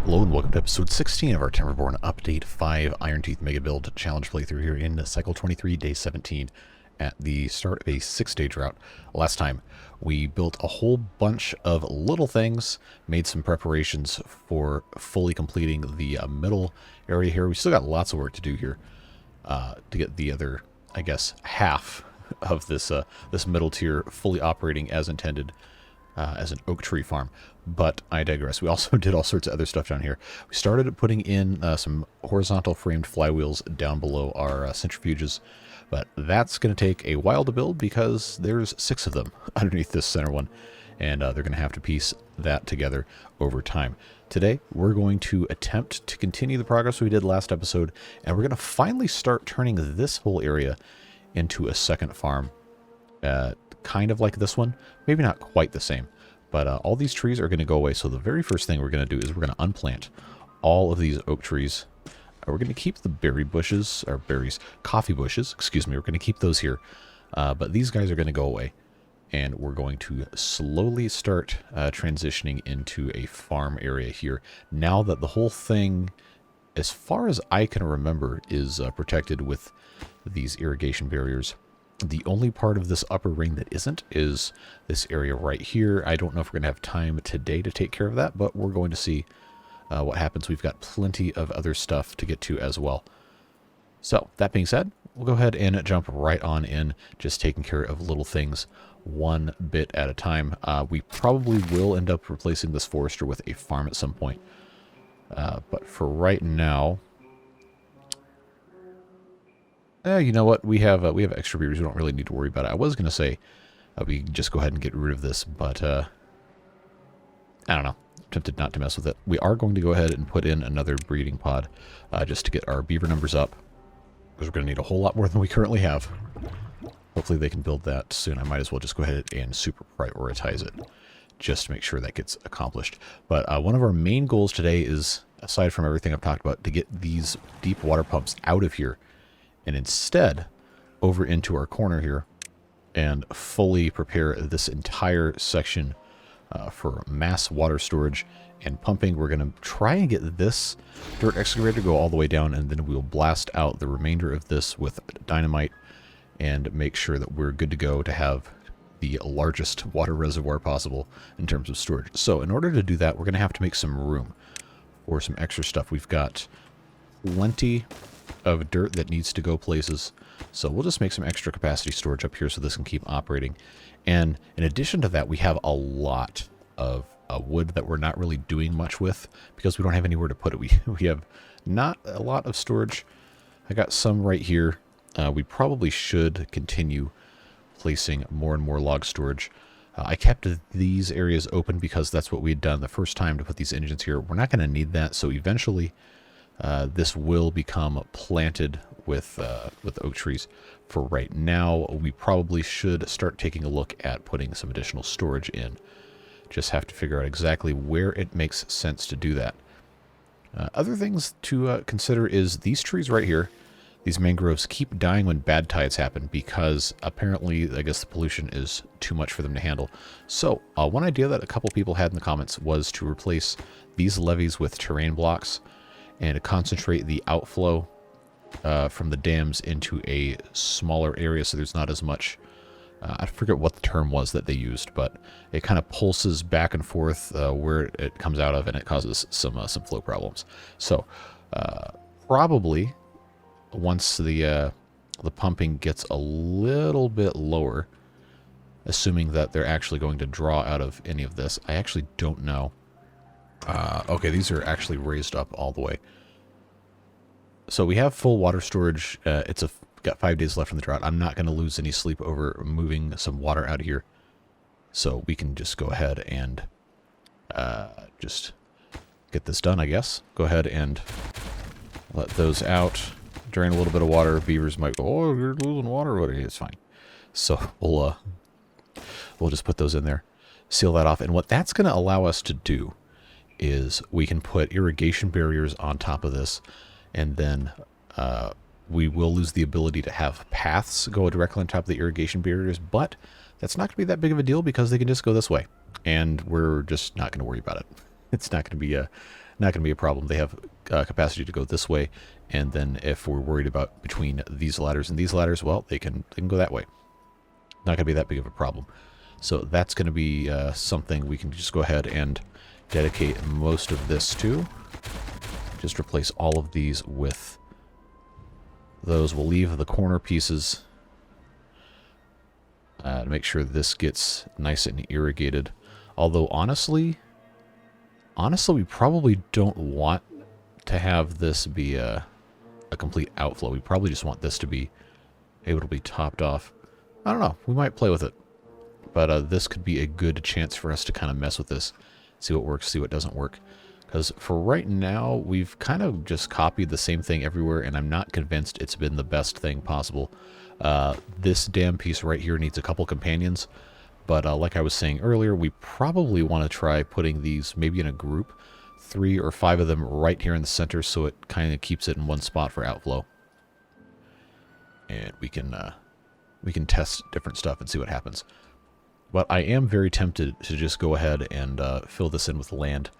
Hello and welcome to episode 16 of our Timberborn Update 5 Iron Teeth Mega Build Challenge playthrough here in Cycle 23, Day 17 at the start of a 6-day drought. Last time, we built a whole bunch of little things, made some preparations for fully completing the middle area here. We still got lots of work to do here to get the other, I guess, half of this, this middle tier fully operating as intended. As an oak tree farm, but I digress. We also did all sorts of other stuff down here. We started putting in some horizontal framed flywheels down below our centrifuges, but that's going to take a while to build because there's 6 of them underneath this center one, and they're going to have to piece that together over time. Today, we're going to attempt to continue the progress we did last episode, and we're going to finally start turning this whole area into a second farm. Kind of like this one, maybe not quite the same, but all these trees are going to go away. So the very first thing we're going to do is we're going to unplant all of these oak trees. We're going to keep the berry bushes, or coffee bushes, excuse me, we're going to keep those here, but these guys are going to go away, and we're going to slowly start transitioning into a farm area here, now that the whole thing, as far as I can remember, is protected with these irrigation barriers. The only part of this upper ring that isn't is this area right here. I don't know if we're going to have time today to take care of that, but we're going to see what happens. We've got plenty of other stuff to get to as well. So, that being said, we'll go ahead and jump right on in, just taking care of little things one bit at a time. We probably will end up replacing this forester with a farm at some point. But for right now... you know what? We have extra beavers. We don't really need to worry about it. I was going to say we can just go ahead and get rid of this, but I don't know. Tempted not to mess with it. We are going to go ahead and put in another breeding pod just to get our beaver numbers up, because we're going to need a whole lot more than we currently have. Hopefully they can build that soon. I might as well just go ahead and super prioritize it just to make sure that gets accomplished. But one of our main goals today is, aside from everything I've talked about, to get these deep water pumps out of here and instead over into our corner here and fully prepare this entire section for mass water storage and pumping. We're going to try and get this dirt excavator to go all the way down, and then we'll blast out the remainder of this with dynamite and make sure that we're good to go to have the largest water reservoir possible in terms of storage. So in order to do that, we're going to have to make some room for some extra stuff. We've got plenty of dirt that needs to go places, so we'll just make some extra capacity storage up here so this can keep operating. And in addition to that, we have a lot of wood that we're not really doing much with because we don't have anywhere to put it. We have not a lot of storage. I got some right here. We probably should continue placing more and more log storage. I kept these areas open because that's what we had done the first time to put these engines here. We're not going to need that, so eventually this will become planted with oak trees. For right now, we probably should start taking a look at putting some additional storage in. Just have to figure out exactly where it makes sense to do that. Other things to consider is these trees right here. These mangroves keep dying when bad tides happen because apparently, I guess, the pollution is too much for them to handle. So one idea that a couple people had in the comments was to replace these levees with terrain blocks and to concentrate the outflow from the dams into a smaller area so there's not as much, I forget what the term was that they used, but it kind of pulses back and forth where it comes out of, and it causes some flow problems. So probably once the pumping gets a little bit lower, assuming that they're actually going to draw out of any of this, I actually don't know. Okay, these are actually raised up all the way. So we have full water storage. Got 5 days left in the drought. I'm not going to lose any sleep over moving some water out of here. So we can just go ahead and just get this done, I guess. Go ahead and let those out. Drain a little bit of water. Beavers might go, oh, you're losing water. It's fine. So we'll just put those in there. Seal that off. And what that's going to allow us to do is we can put irrigation barriers on top of this, and then we will lose the ability to have paths go directly on top of the irrigation barriers, but that's not going to be that big of a deal because they can just go this way, and we're just not going to worry about it. it's not going to be a problem. They have capacity to go this way, and then if we're worried about between these ladders and these ladders, well, they can go that way. Not going to be that big of a problem. So that's going to be something we can just go ahead and dedicate most of this to. Just replace all of these with those. We'll leave the corner pieces to make sure this gets nice and irrigated. Although honestly, we probably don't want to have this be a complete outflow. We probably just want this to be able to be topped off. I don't know. We might play with it. But this could be a good chance for us to kind of mess with this. See what works, see what doesn't work. Because for right now, we've kind of just copied the same thing everywhere, and I'm not convinced it's been the best thing possible. This damn piece right here needs a couple companions. But like I was saying earlier, we probably want to try putting these maybe in a group. 3 or 5 of them right here in the center, so it kind of keeps it in one spot for outflow. And we can test different stuff and see what happens. But I am very tempted to just go ahead and fill this in with land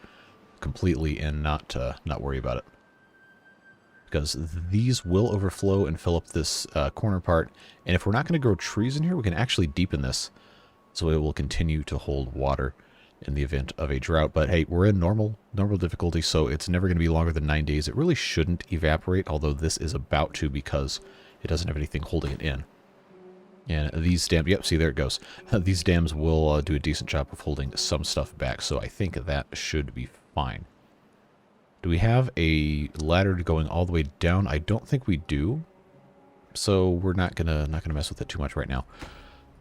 completely and not worry about it. Because these will overflow and fill up this corner part. And if we're not going to grow trees in here, we can actually deepen this so it will continue to hold water in the event of a drought. But hey, we're in normal difficulty, so it's never going to be longer than 9 days. It really shouldn't evaporate, although this is about to because it doesn't have anything holding it in. And these dams, yep, see, there it goes. These dams will do a decent job of holding some stuff back, so I think that should be fine. Do we have a ladder going all the way down? I don't think we do, so we're not gonna mess with it too much right now.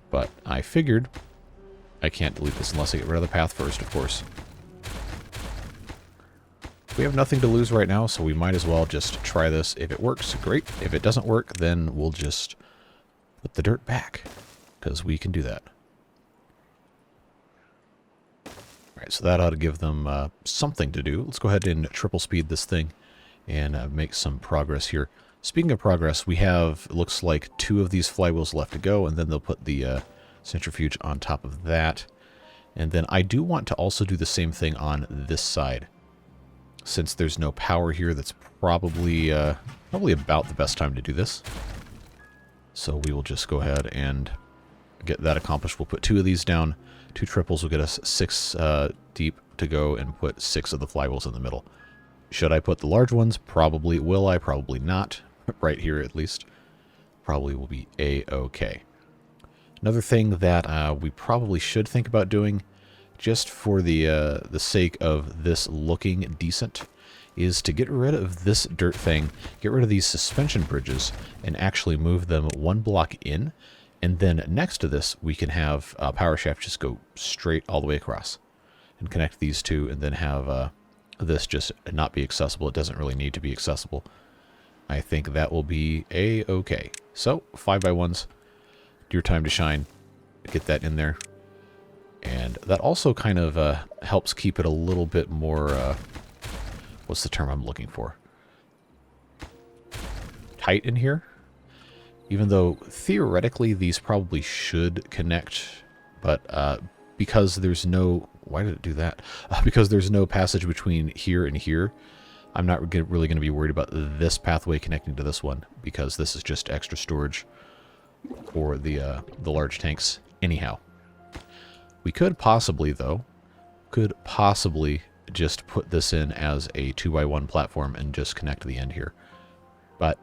But I figured I can't delete this unless I get rid of the path first, of course. We have nothing to lose right now, so we might as well just try this. If it works, great. If it doesn't work, then we'll just put the dirt back, because we can do that. Alright, so that ought to give them something to do. Let's go ahead and triple speed this thing and make some progress here. Speaking of progress, we have, it looks like 2 of these flywheels left to go, and then they'll put the centrifuge on top of that. And then I do want to also do the same thing on this side. Since there's no power here, that's probably about the best time to do this. So we will just go ahead and get that accomplished. We'll put 2 of these down. 2 triples will get us 6 deep to go, and put 6 of the flywheels in the middle. Should I put the large ones? Probably. Will I? Probably not. Right here, at least. Probably will be A-okay. Another thing that we probably should think about doing, just for the sake of this looking decent, is to get rid of this dirt thing, get rid of these suspension bridges, and actually move them 1 block in. And then next to this, we can have Powershaft just go straight all the way across and connect these 2, and then have this just not be accessible. It doesn't really need to be accessible. I think that will be A-okay. So, 5x1s, your time to shine. Get that in there. And that also kind of helps keep it a little bit more, what's the term I'm looking for? Tight in here. Even though theoretically these probably should connect, but because there's no, why did it do that? Because there's no passage between here and here, I'm not really going to be worried about this pathway connecting to this one, because this is just extra storage for the large tanks anyhow. We could possibly, though, just put this in as a 2x1 platform and just connect to the end here. But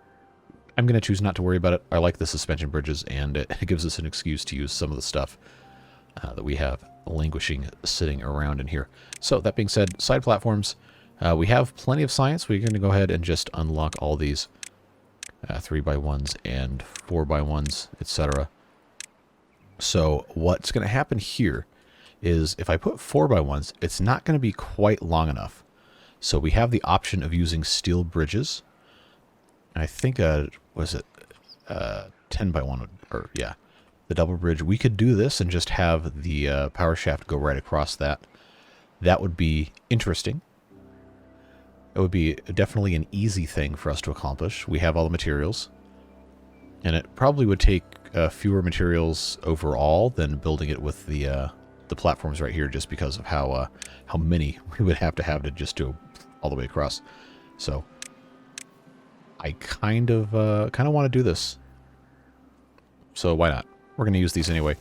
I'm going to choose not to worry about it. I like the suspension bridges, and it gives us an excuse to use some of the stuff that we have languishing sitting around in here. So that being said, side platforms, we have plenty of science. We're going to go ahead and just unlock all these 3x1s and 4x1s, etc. So what's going to happen here is if I put 4x1s, it's not going to be quite long enough. So we have the option of using steel bridges. I think, was it 10x1, or yeah, the double bridge. We could do this and just have the power shaft go right across that. That would be interesting. It would be definitely an easy thing for us to accomplish. We have all the materials. And it probably would take fewer materials overall than building it with the the platforms right here just because of how many we would have to just go all the way across. So I kind of want to do this. So why not? We're going to use these anyway.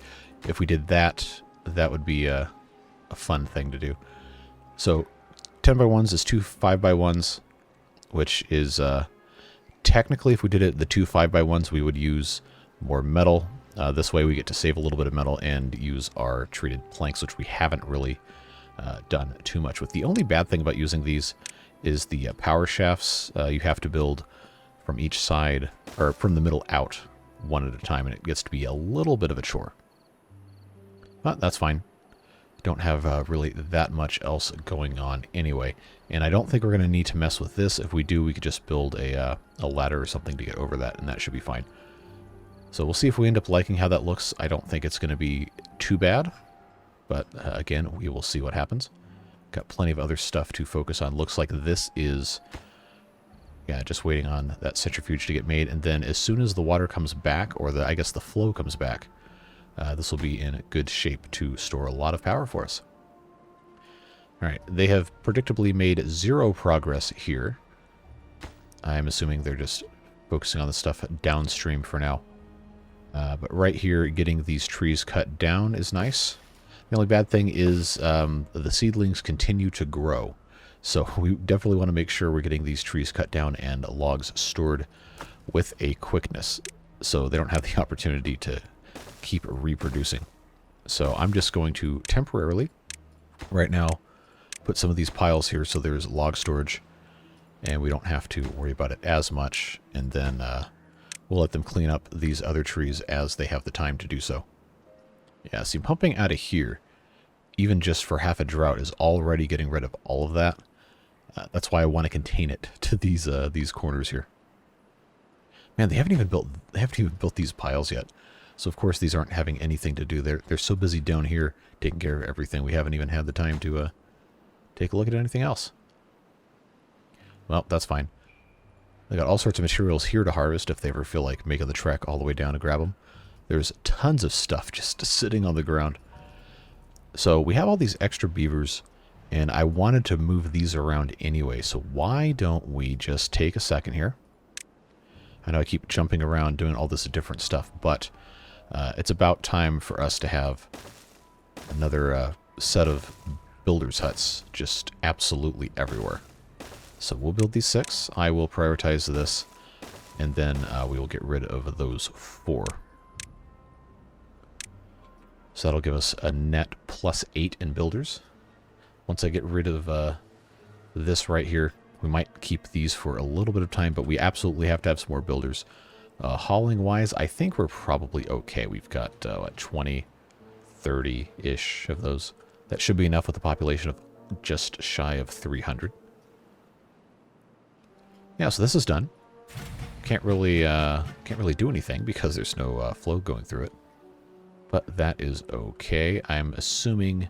If we did that, that would be a fun thing to do. So 10x1s is 2 5x1s, which is technically, if we did it the 2 5x1s, we would use more metal. This way we get to save a little bit of metal and use our treated planks, which we haven't really done too much with. The only bad thing about using these is the power shafts. You have to build from each side, or from the middle out, one at a time, and it gets to be a little bit of a chore. But that's fine. Don't have really that much else going on anyway. And I don't think we're going to need to mess with this. If we do, we could just build a ladder or something to get over that, and that should be fine. So we'll see if we end up liking how that looks. I don't think it's going to be too bad. But again, we will see what happens. Got plenty of other stuff to focus on. Looks like this is... yeah, just waiting on that centrifuge to get made. And then as soon as the water comes back, or I guess the flow comes back, this will be in good shape to store a lot of power for us. All right, they have predictably made 0 progress here. I'm assuming they're just focusing on the stuff downstream for now. But right here, getting these trees cut down is nice. The only bad thing is the seedlings continue to grow. So we definitely want to make sure we're getting these trees cut down and logs stored with a quickness, so they don't have the opportunity to keep reproducing. So I'm just going to temporarily, right now, put some of these piles here so there's log storage, and we don't have to worry about it as much, and then we'll let them clean up these other trees as they have the time to do so. Yeah, see, pumping out of here, even just for half a drought, is already getting rid of all of that. That's why I want to contain it to these corners here. Man, they haven't even built these piles yet. So of course these aren't having anything to do. They're so busy down here taking care of everything. We haven't even had the time to take a look at anything else. Well, that's fine. They got all sorts of materials here to harvest if they ever feel like making the trek all the way down to grab them. There's tons of stuff just sitting on the ground. So we have all these extra beavers, and I wanted to move these around anyway, so why don't we just take a second here? I know I keep jumping around doing all this different stuff, but it's about time for us to have another set of builders' huts just absolutely everywhere. So we'll build these 6. I will prioritize this, and then we will get rid of those 4. So that'll give us a net +8 in builders. Once I get rid of this right here, we might keep these for a little bit of time, but we absolutely have to have some more builders. Hauling-wise, I think we're probably okay. We've got, what, 20, 30-ish of those. That should be enough with a population of just shy of 300. Yeah, so this is done. Can't really do anything because there's no flow going through it. But that is okay. I'm assuming...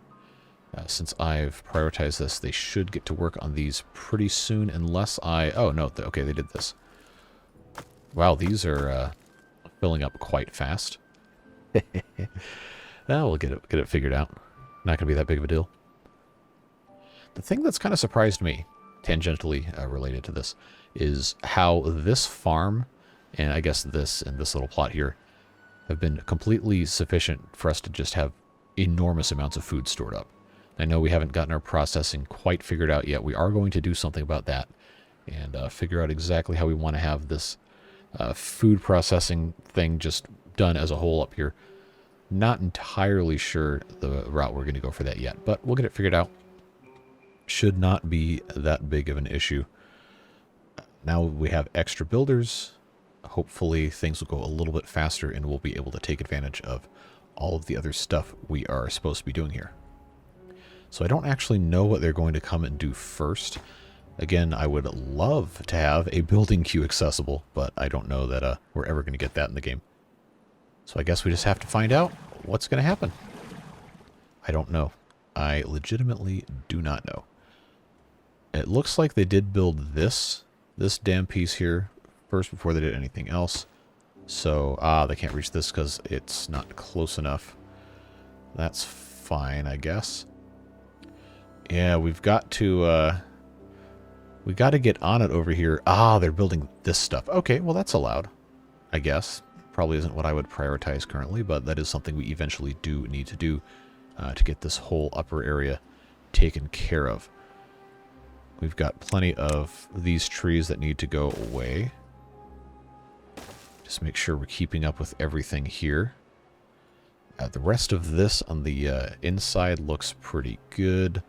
since I've prioritized this, they should get to work on these pretty soon, unless I... oh, no, okay, they did this. Wow, these are filling up quite fast. Well, we'll get it figured out. Not going to be that big of a deal. The thing that's kind of surprised me, tangentially related to this, is how this farm, and I guess this and this little plot here, have been completely sufficient for us to just have enormous amounts of food stored up. I know we haven't gotten our processing quite figured out yet. We are going to do something about that and figure out exactly how we want to have this food processing thing just done as a whole up here. Not entirely sure the route we're going to go for that yet, but we'll get it figured out. Should not be that big of an issue. Now we have extra builders. Hopefully things will go a little bit faster and we'll be able to take advantage of all of the other stuff we are supposed to be doing here. So I don't actually know what they're going to come and do first. Again, I would love to have a building queue accessible, but I don't know that we're ever going to get that in the game. So I guess we just have to find out what's going to happen. I don't know. I legitimately do not know. It looks like they did build this damn piece here first before they did anything else. So, they can't reach this because it's not close enough. That's fine, I guess. Yeah, we've got to... we got to get on it over here. Ah, they're building this stuff. Okay, well, that's allowed, I guess. Probably isn't what I would prioritize currently, but that is something we eventually do need to do to get this whole upper area taken care of. We've got plenty of these trees that need to go away. Just make sure we're keeping up with everything here. The rest of this on the inside looks pretty good.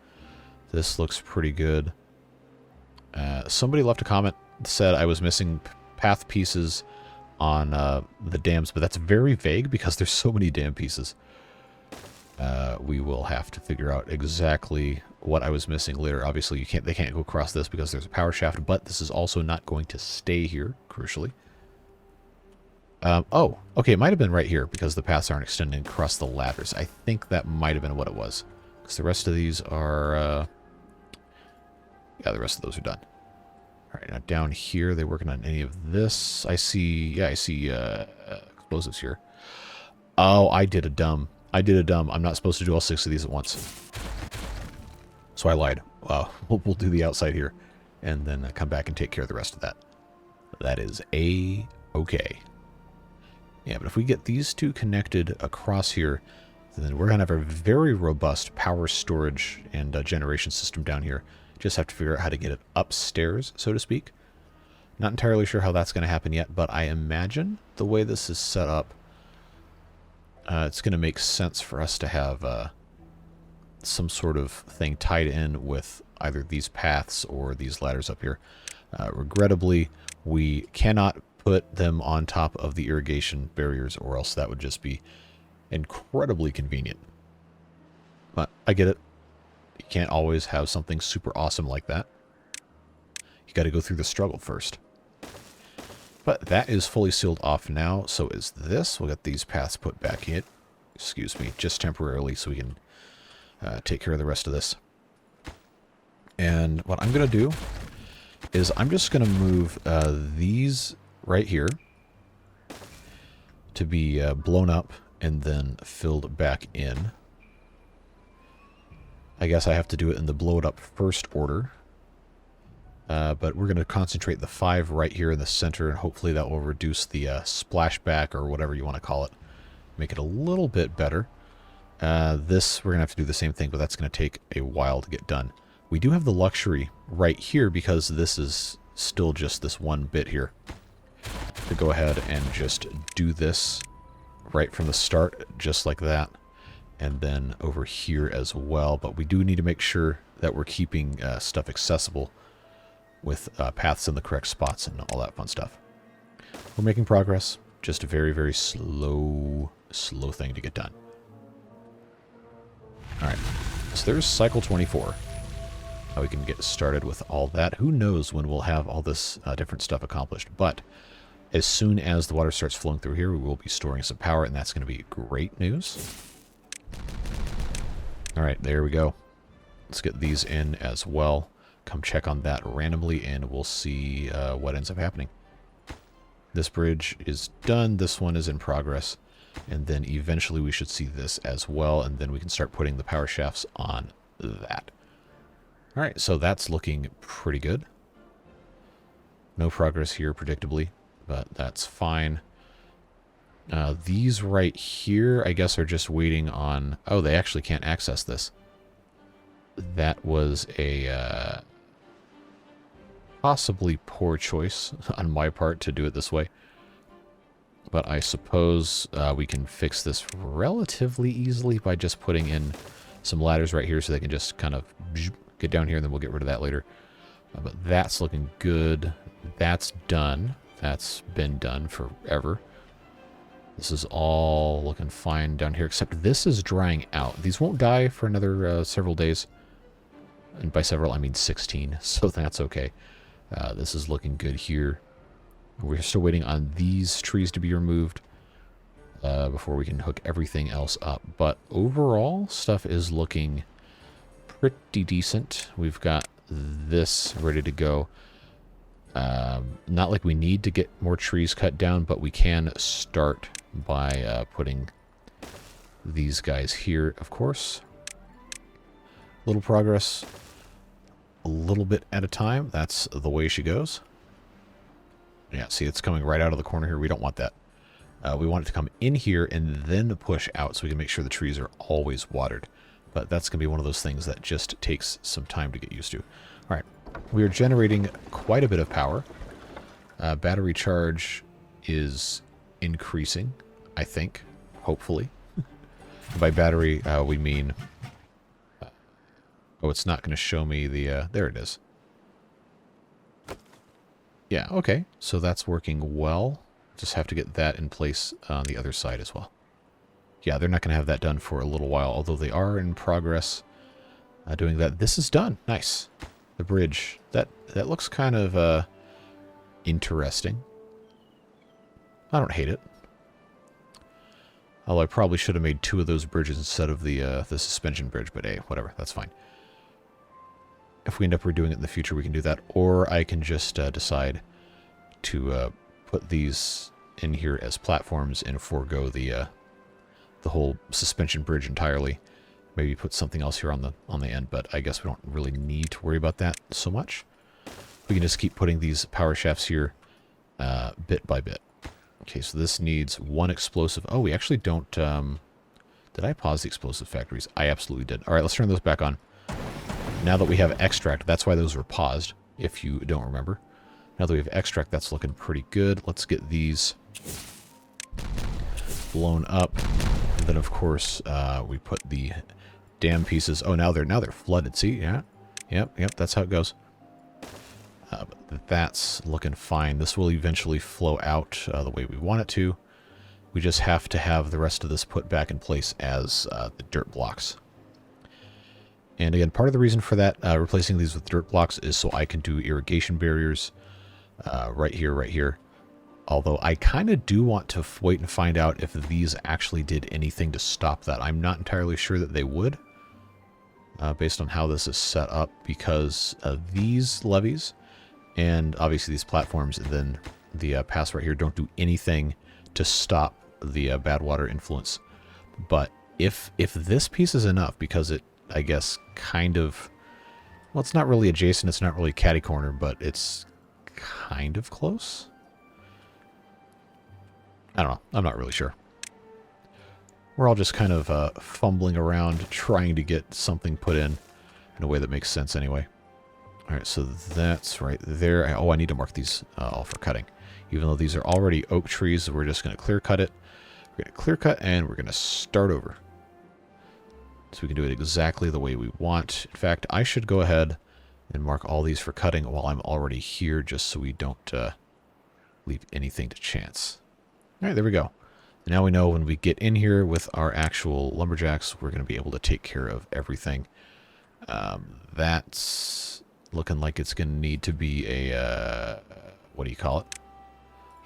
This looks pretty good. Somebody left a comment that said I was missing path pieces on the dams, but that's very vague because there's so many dam pieces. We will have to figure out exactly what I was missing later. Obviously, they can't go across this because there's a power shaft, but this is also not going to stay here, crucially. Oh, okay, it might have been right here because the paths aren't extending across the ladders. I think that might have been what it was. Because the rest of these are... yeah, the rest of those are done. Alright, now down here, they working on any of this? I see... yeah, I see explosives here. Oh, I did a dumb. I'm not supposed to do all 6 of these at once. So I lied. We'll do the outside here. And then come back and take care of the rest of that. That is A-okay. Yeah, but if we get these two connected across here, then we're going to have a very robust power storage and generation system down here. Just have to figure out how to get it upstairs, so to speak. Not entirely sure how that's going to happen yet, but I imagine the way this is set up, it's going to make sense for us to have some sort of thing tied in with either these paths or these ladders up here. Regrettably, we cannot put them on top of the irrigation barriers, or else that would just be incredibly convenient. But I get it. You can't always have something super awesome like that. You got to go through the struggle first. But that is fully sealed off now. So is this. We'll get these paths put back in. Excuse me, just temporarily, so we can take care of the rest of this. And what I'm going to do is I'm just going to move these right here to be blown up and then filled back in. I guess I have to do it in the blow it up first order. But we're going to concentrate the 5 right here in the center, and hopefully that will reduce the splashback, or whatever you want to call it. Make it a little bit better. This, we're going to have to do the same thing, but that's going to take a while to get done. We do have the luxury right here, because this is still just this one bit here, to go ahead and just do this right from the start, just like that. And then over here as well. But we do need to make sure that we're keeping stuff accessible with paths in the correct spots and all that fun stuff. We're making progress. Just a very, very slow thing to get done. Alright, so there's cycle 24. How we can get started with all that. Who knows when we'll have all this different stuff accomplished. But as soon as the water starts flowing through here, we will be storing some power, and that's going to be great news. Alright, there we go. Let's get these in as well. Come check on that randomly, and we'll see what ends up happening. This bridge is done. This one is in progress. And then eventually we should see this as well, and then we can start putting the power shafts on that. Alright, so that's looking pretty good. No progress here, predictably, but that's fine. These right here, I guess, are just waiting on... Oh, they actually can't access this. That was a possibly poor choice on my part to do it this way. But I suppose we can fix this relatively easily by just putting in some ladders right here so they can just kind of get down here, and then we'll get rid of that later. But that's looking good. That's done. That's been done forever. This is all looking fine down here, except this is drying out. These won't die for another several days. And by several, I mean 16, so that's okay. This is looking good here. We're still waiting on these trees to be removed before we can hook everything else up. But overall, stuff is looking pretty decent. We've got this ready to go. Not like we need to get more trees cut down, but we can start by putting these guys here, of course. Little progress, a little bit at a time. That's the way she goes. Yeah, see, it's coming right out of the corner here. We don't want that. We want it to come in here and then push out so we can make sure the trees are always watered. But that's going to be one of those things that just takes some time to get used to. All right, we are generating quite a bit of power. Battery charge is increasing, I think, hopefully. By battery, we mean... oh, it's not going to show me the... there it is. Yeah, okay. So that's working well. Just have to get that in place on the other side as well. Yeah, they're not going to have that done for a little while, although they are in progress doing that. This is done. Nice. The bridge. That looks kind of interesting. I don't hate it. Although I probably should have made 2 of those bridges instead of the suspension bridge, but hey, whatever. That's fine. If we end up redoing it in the future, we can do that. Or I can just decide to put these in here as platforms and forego the whole suspension bridge entirely. Maybe put something else here on the end, but I guess we don't really need to worry about that so much. We can just keep putting these power shafts here bit by bit. Okay, so this needs 1 explosive. Oh, we actually don't... did I pause the explosive factories? I absolutely did. All right, let's turn those back on. Now that we have extract, that's why those were paused, if you don't remember. Now that we have extract, that's looking pretty good. Let's get these blown up. And then, of course, we put the dam pieces. Oh, now they're flooded. See? Yeah. Yep, that's how it goes. But that's looking fine. This will eventually flow out the way we want it to. We just have to have the rest of this put back in place as the dirt blocks. And again, part of the reason for that, replacing these with dirt blocks, is so I can do irrigation barriers right here. Although I kind of do want to wait and find out if these actually did anything to stop that. I'm not entirely sure that they would, based on how this is set up, because these levees, and obviously these platforms, and then the paths right here don't do anything to stop the bad water influence. But if this piece is enough, because it, I guess, kind of... well, it's not really adjacent, it's not really catty corner, but it's kind of close? I don't know. I'm not really sure. We're all just kind of fumbling around trying to get something put in a way that makes sense anyway. Alright, so that's right there. Oh, I need to mark these all for cutting. Even though these are already oak trees, we're just going to clear cut it. We're going to clear cut and we're going to start over. So we can do it exactly the way we want. In fact, I should go ahead and mark all these for cutting while I'm already here, just so we don't leave anything to chance. All right, there we go. And now we know when we get in here with our actual lumberjacks, we're going to be able to take care of everything. That's looking like it's going to need to be a, what do you call it?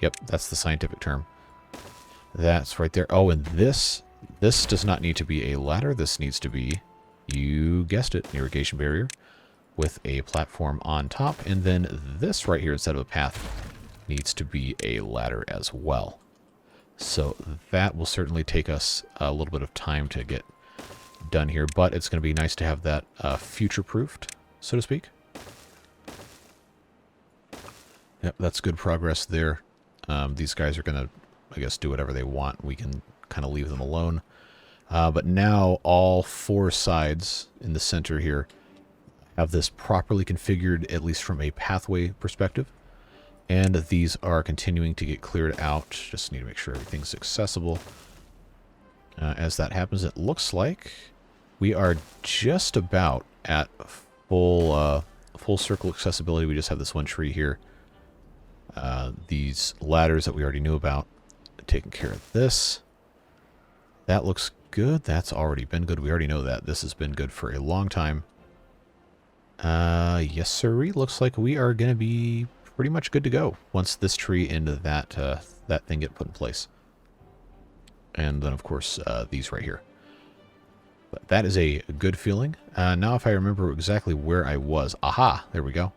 Yep, that's the scientific term. That's right there. Oh, and this does not need to be a ladder. This needs to be, you guessed it, an irrigation barrier with a platform on top. And then this right here, instead of a path, needs to be a ladder as well. So that will certainly take us a little bit of time to get done here, but it's going to be nice to have that future-proofed, so to speak. Yep, that's good progress there. These guys are going to, I guess, do whatever they want. We can kind of leave them alone. But now all 4 sides in the center here have this properly configured, at least from a pathway perspective. And these are continuing to get cleared out. Just need to make sure everything's accessible. As that happens, it looks like we are just about at full circle accessibility. We just have this one tree here. These ladders that we already knew about, taking care of this. That looks good. That's already been good. We already know that. This has been good for a long time. Yes, sirree. Looks like we are going to be pretty much good to go once this tree and that thing get put in place. And then, of course, these right here. But that is a good feeling. Now, if I remember exactly where I was. Aha! There we go.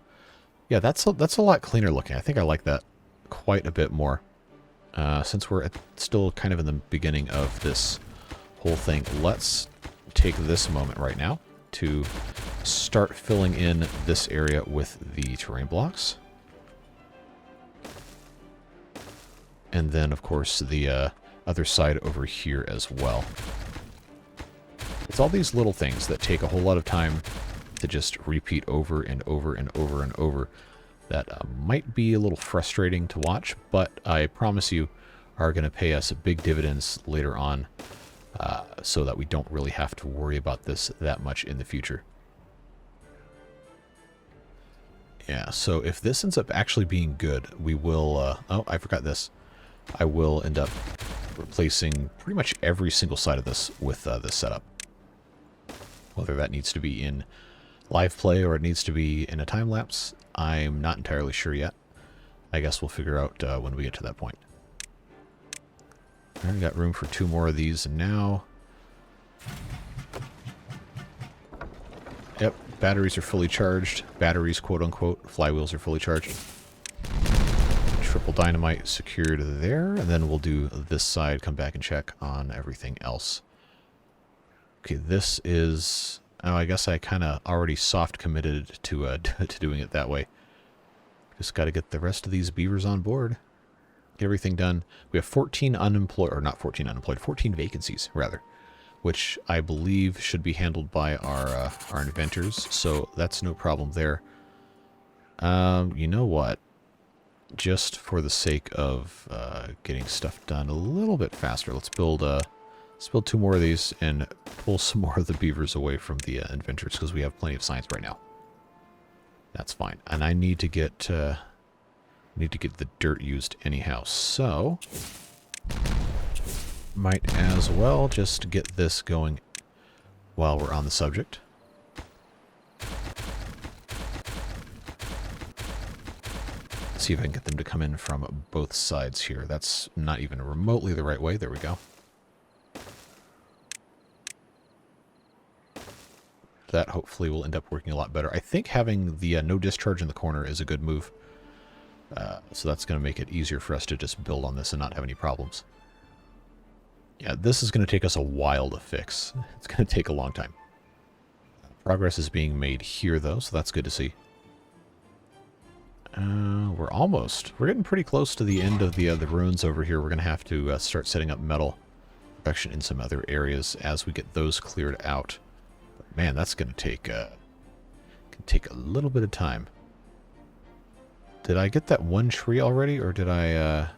Yeah, that's a lot cleaner looking. I think I like that quite a bit more. Since we're still kind of in the beginning of this whole thing, let's take this moment right now to start filling in this area with the terrain blocks. And then, of course, the other side over here as well. It's all these little things that take a whole lot of time to just repeat over and over and over and over that might be a little frustrating to watch, but I promise you are going to pay us big dividends later on, so that we don't really have to worry about this that much in the future. Yeah, so if this ends up actually being good, we will... oh, I forgot this. I will end up replacing pretty much every single side of this with this setup. Whether that needs to be in live play or it needs to be in a time lapse, I'm not entirely sure yet. I guess we'll figure out when we get to that point. I've got room for 2 more of these now. Yep, batteries are fully charged. Batteries, quote-unquote. Flywheels are fully charged. Triple dynamite secured there, and then we'll do this side, come back and check on everything else. Okay, this is... oh, I guess I kind of already soft committed to to doing it that way. Just got to get the rest of these beavers on board. Get everything done. We have 14 unemployed, or not 14 unemployed, 14 vacancies, rather, which I believe should be handled by our inventors, so that's no problem there. You know what? Just for the sake of getting stuff done a little bit faster, let's build 2 more of these and pull some more of the beavers away from the inventors, because we have plenty of science right now. That's fine. And I need to get the dirt used anyhow, so might as well just get this going while we're on the subject. See if I can get them to come in from both sides here. That's not even remotely the right way. There we go. That hopefully will end up working a lot better. I think having the no discharge in the corner is a good move. So that's going to make it easier for us to just build on this and not have any problems. Yeah, this is going to take us a while to fix. It's going to take a long time. Progress is being made here, though, so that's good to see. We're getting pretty close to the end of the ruins over here. We're going to have to start setting up metal production in some other areas as we get those cleared out. But man, that's going to take a little bit of time. Did I get that one tree already, or did I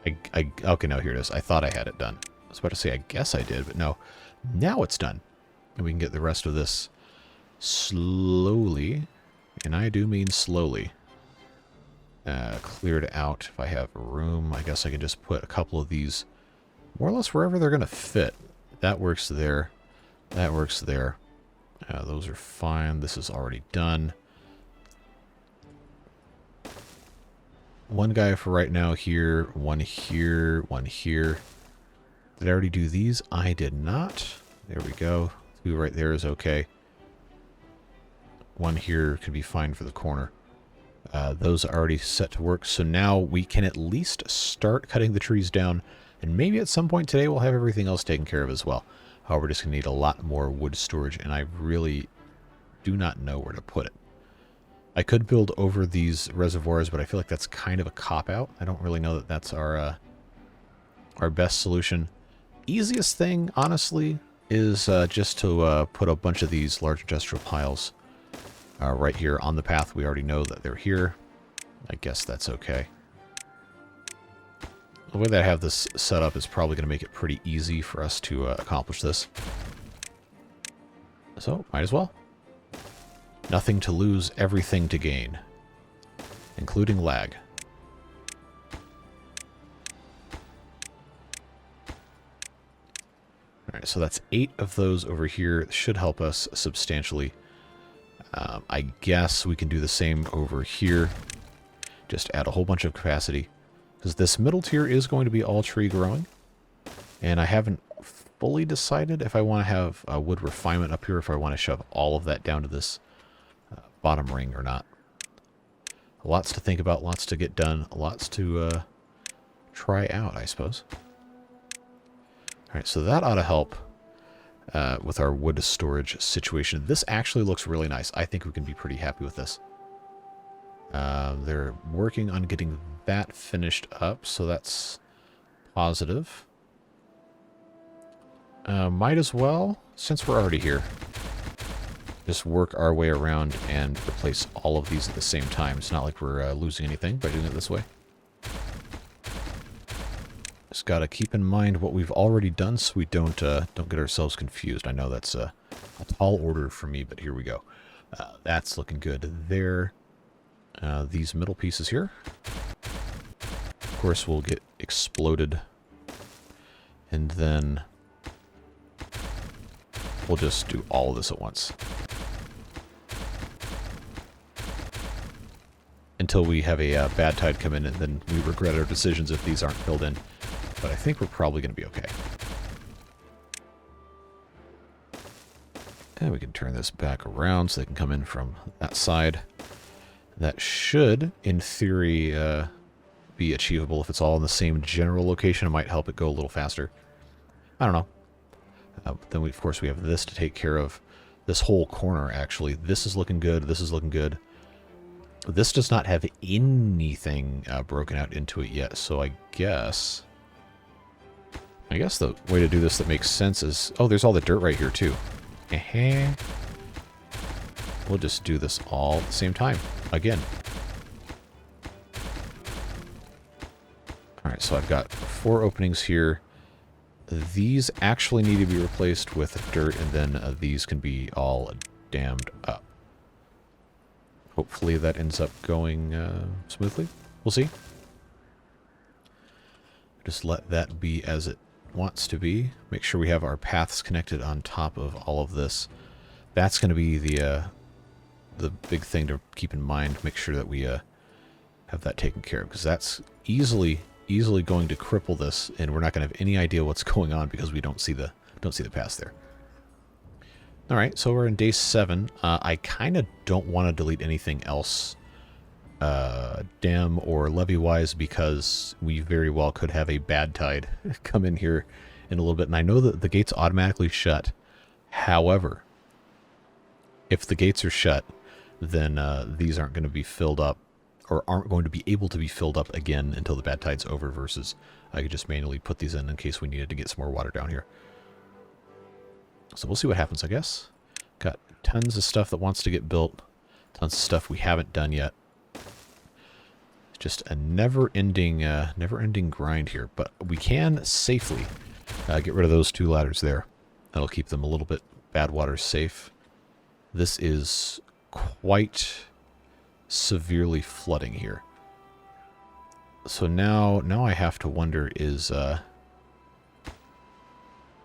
okay, no, here it is. I thought I had it done. I was about to say I guess I did, but no. Now it's done. And we can get the rest of this slowly, and I do mean slowly, cleared out. If I have room, I guess I can just put a couple of these more or less wherever they're going to fit. That works there. That works there. Those are fine. This is already done. One guy for right now here, one here, one here. Did I already do these? I did not. There we go. 2 right there is okay. One here could be fine for the corner. Those are already set to work, so now we can at least start cutting the trees down, and maybe at some point today we'll have everything else taken care of as well. However, we're just going to need a lot more wood storage, and I really do not know where to put it. I could build over these reservoirs, but I feel like that's kind of a cop-out. I don't really know that that's our best solution. Easiest thing, honestly, is just to put a bunch of these large industrial piles right here on the path. We already know that they're here. I guess that's okay. The way that I have this set up is probably going to make it pretty easy for us to accomplish this. So, might as well. Nothing to lose, everything to gain. Including lag. Alright, so that's 8 of those over here. Should help us substantially. I guess we can do the same over here. Just add a whole bunch of capacity. Because this middle tier is going to be all tree growing. And I haven't fully decided if I want to have wood refinement up here, if I want to shove all of that down to this bottom ring or not. Lots to think about, lots to get done, lots to try out, I suppose. Alright, so that ought to help with our wood storage situation. This actually looks really nice. I think we can be pretty happy with this. They're working on getting that finished up, so that's positive. Might as well, since we're already here, just work our way around and replace all of these at the same time. It's not like we're losing anything by doing it this way. Just gotta keep in mind what we've already done so we don't get ourselves confused. I know that's a tall order for me, but here we go. That's looking good there. These middle pieces here, of course, will get exploded, and then we'll just do all of this at once until we have a bad tide come in, and then we regret our decisions if these aren't filled in. But I think we're probably going to be okay. And we can turn this back around so they can come in from that side. That should, in theory, be achievable if it's all in the same general location. It might help it go a little faster. I don't know. Then, of course, we have this to take care of. This whole corner, actually. This is looking good. This is looking good. This does not have anything broken out into it yet, so I guess the way to do this that makes sense is... Oh, there's all the dirt right here, too. We'll just do this all at the same time. Again. Alright, so I've got 4 openings here. These actually need to be replaced with dirt, and then these can be all dammed up. Hopefully that ends up going smoothly. We'll see. Just let that be as it wants to be. Make sure we have our paths connected on top of all of this. That's going to be the big thing to keep in mind. Make sure that we have that taken care of, because that's easily going to cripple this, and we're not going to have any idea what's going on because we don't see the paths there. All right, so we're in day 7. I kind of don't want to delete anything else, dam or levee wise, because we very well could have a bad tide come in here in a little bit. And I know that the gates automatically shut. However, if the gates are shut, then these aren't going to be filled up, or aren't going to be able to be filled up again until the bad tide's over, versus I could just manually put these in case we needed to get some more water down here. So we'll see what happens, I guess. Got tons of stuff that wants to get built, tons of stuff we haven't done yet. Just a never-ending grind here, but we can safely get rid of those 2 ladders there. That'll keep them a little bit bad water safe. This is quite severely flooding here. So now I have to wonder is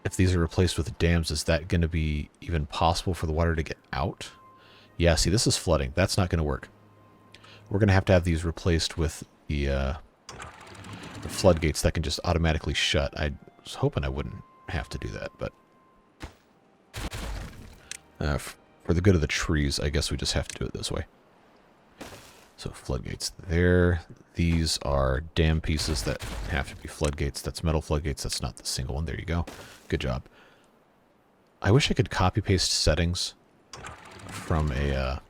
if these are replaced with dams, is that going to be even possible for the water to get out? Yeah, see, this is flooding. That's not going to work. We're going to have these replaced with the floodgates that can just automatically shut. I was hoping I wouldn't have to do that, but for the good of the trees, I guess we just have to do it this way. So floodgates there. These are dam pieces that have to be floodgates. That's metal floodgates. That's not the single one. There you go. Good job. I wish I could copy paste settings from a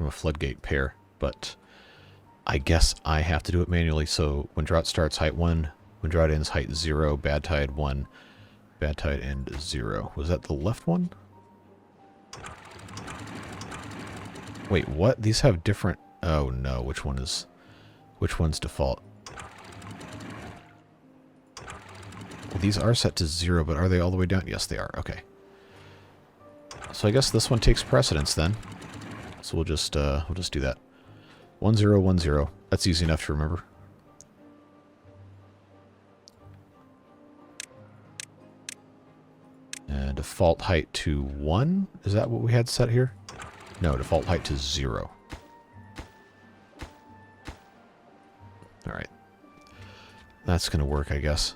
floodgate pair, but I guess I have to do it manually. So when drought starts, height 1. When drought ends, height 0. Bad tide 1. Bad tide end 0. Was that the left one? Wait, what? These have different... Oh no, which one's default? Well, these are set to 0, but are they all the way down? Yes, they are. Okay. So I guess this one takes precedence then. So we'll just do that. 1 0 1 0. That's easy enough to remember. And default height to 1. Is that what we had set here? No, default height to 0. All right. That's going to work, I guess.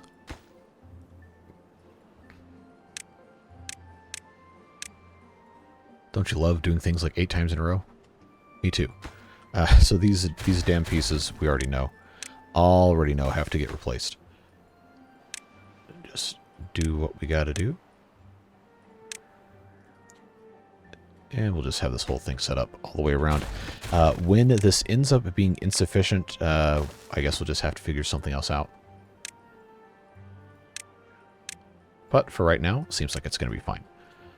Don't you love doing things like 8 times in a row? Me too. So these damn pieces, we already know. Have to get replaced. Just do what we got to do. And we'll just have this whole thing set up all the way around. When this ends up being insufficient, I guess we'll just have to figure something else out. But for right now, seems like it's going to be fine.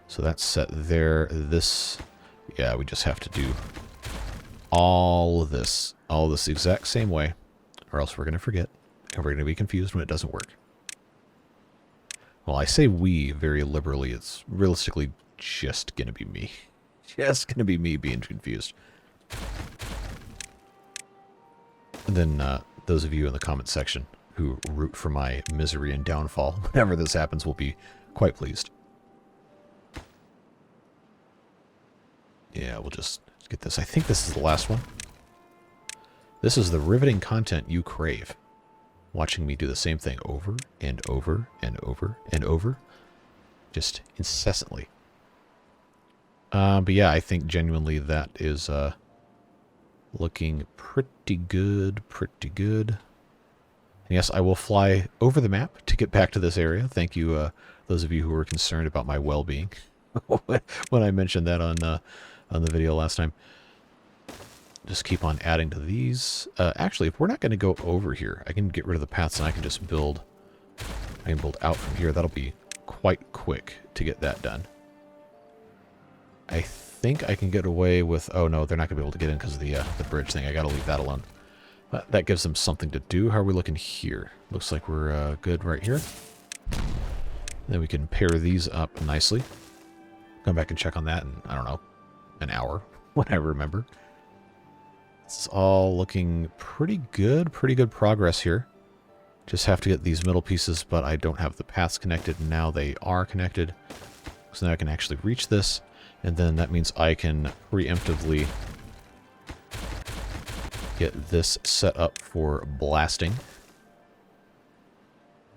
So that's set there. This, yeah, we just have to do all of this the exact same way, or else we're going to forget, and we're going to be confused when it doesn't work. Well, I say we very liberally. It's realistically just going to be me. Just going to be me being confused. And then those of you in the comment section who root for my misery and downfall whenever this happens will be quite pleased. Yeah, we'll just get this. I think this is the last one. This is the riveting content you crave. Watching me do the same thing over and over and over and over. Just incessantly. But yeah, I think genuinely that is looking pretty good, pretty good. And yes, I will fly over the map to get back to this area. Thank you, those of you who were concerned about my well-being when I mentioned that on the video last time. Just keep on adding to these. Actually, if we're not going to go over here, I can get rid of the paths and I can just build. I can build out from here. That'll be quite quick to get that done. I think I can get away with... Oh, no, they're not going to be able to get in because of the bridge thing. I got to leave that alone. But that gives them something to do. How are we looking here? Looks like we're good right here. Then we can pair these up nicely. Come back and check on that in, I don't know, an hour, when I remember. This is all looking pretty good progress here. Just have to get these middle pieces, but I don't have the paths connected. Now they are connected. So now I can actually reach this. And then that means I can preemptively get this set up for blasting.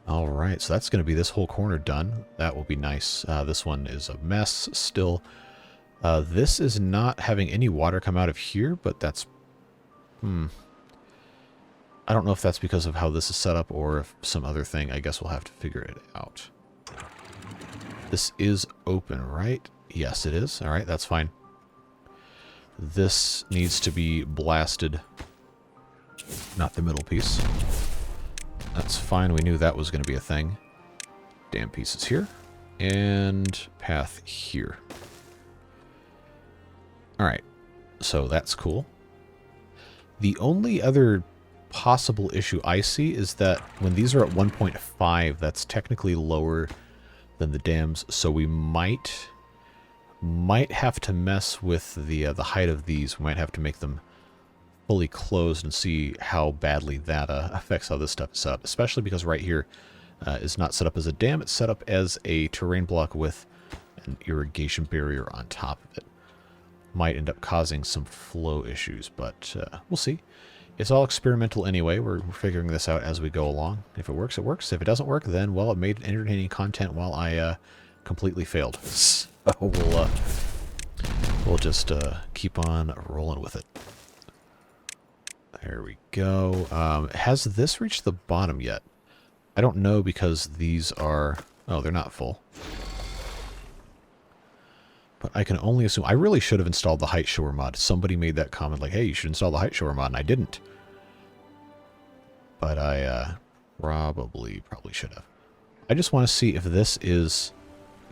Alright, so that's going to be this whole corner done. That will be nice. This one is a mess still. This is not having any water come out of here, but that's... I don't know if that's because of how this is set up or if some other thing. I guess we'll have to figure it out. This is open, right? Yes, it is. Alright, that's fine. This needs to be blasted. Not the middle piece. That's fine. We knew that was going to be a thing. Dam pieces here. And path here. Alright. So that's cool. The only other possible issue I see is that when these are at 1.5, that's technically lower than the dams. So we might have to mess with the height of these. We might have to make them fully closed and see how badly that affects how this stuff is set up. Especially because right here is not set up as a dam. It's set up as a terrain block with an irrigation barrier on top of it. Might end up causing some flow issues, but we'll see. It's all experimental anyway. We're figuring this out as we go along. If it works, it works. If it doesn't work, then, well, it made entertaining content while I completely failed. So we'll just keep on rolling with it. There we go. Has this reached the bottom yet? I don't know because these are... Oh, they're not full. But I can only assume... I really should have installed the height shower mod. Somebody made that comment like, hey, you should install the height shower mod, and I didn't. But I probably should have. I just want to see if this is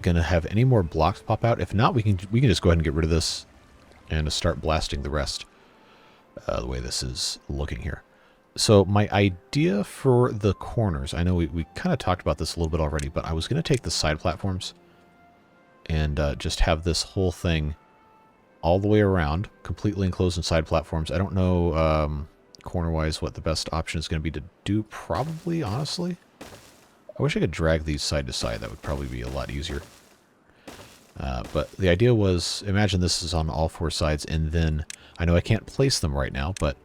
going to have any more blocks pop out. If not, we can just go ahead and get rid of this and start blasting the rest. The way this is looking here. So my idea for the corners... I know we kind of talked about this a little bit already, but I was going to take the side platforms and just have this whole thing all the way around, completely enclosed in side platforms. I don't know corner-wise what the best option is going to be to do, probably, honestly. I wish I could drag these side to side. That would probably be a lot easier. But the idea was, imagine this is on all four sides, and then, I know I can't place them right now, but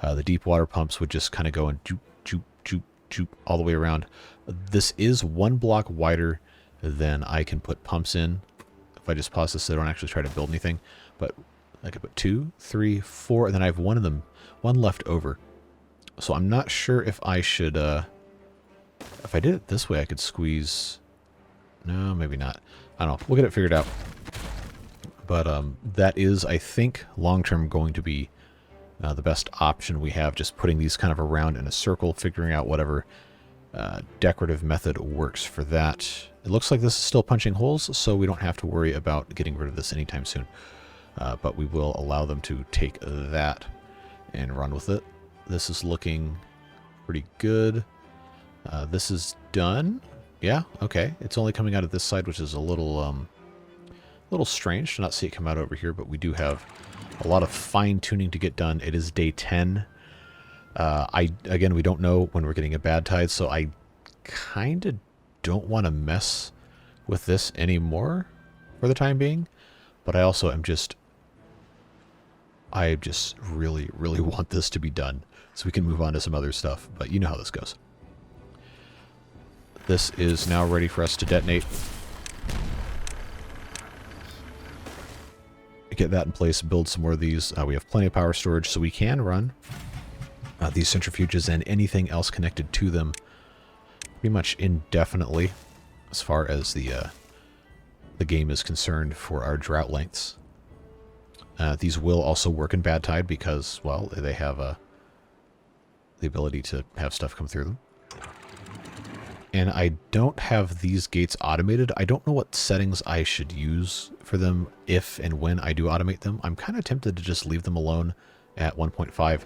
the deep water pumps would just kind of go and joop, joop, joop, joop, all the way around. This is one block wider than I can put pumps in. If I just pause this, I don't actually try to build anything. But I could put 2, 3, 4, and then I have one left over. So I'm not sure if I should, if I did it this way, I could squeeze... No, maybe not. I don't know. We'll get it figured out. But that is, I think, long-term going to be the best option we have, just putting these kind of around in a circle, figuring out whatever decorative method works for that. It looks like this is still punching holes, so we don't have to worry about getting rid of this anytime soon. But we will allow them to take that and run with it. This is looking pretty good. This is done. Yeah, okay. It's only coming out of this side, which is a little strange to not see it come out over here, but we do have a lot of fine-tuning to get done. It is day 10. Again, we don't know when we're getting a bad tide, so I kind of don't want to mess with this anymore for the time being, but I also am I just really, really want this to be done so we can move on to some other stuff, but you know how this goes. This is now ready for us to detonate. Get that in place, build some more of these. We have plenty of power storage, so we can run these centrifuges and anything else connected to them pretty much indefinitely as far as the game is concerned for our drought lengths. These will also work in bad tide because, well, they have the ability to have stuff come through them. And I don't have these gates automated. I don't know what settings I should use for them if and when I do automate them. I'm kind of tempted to just leave them alone at 1.5.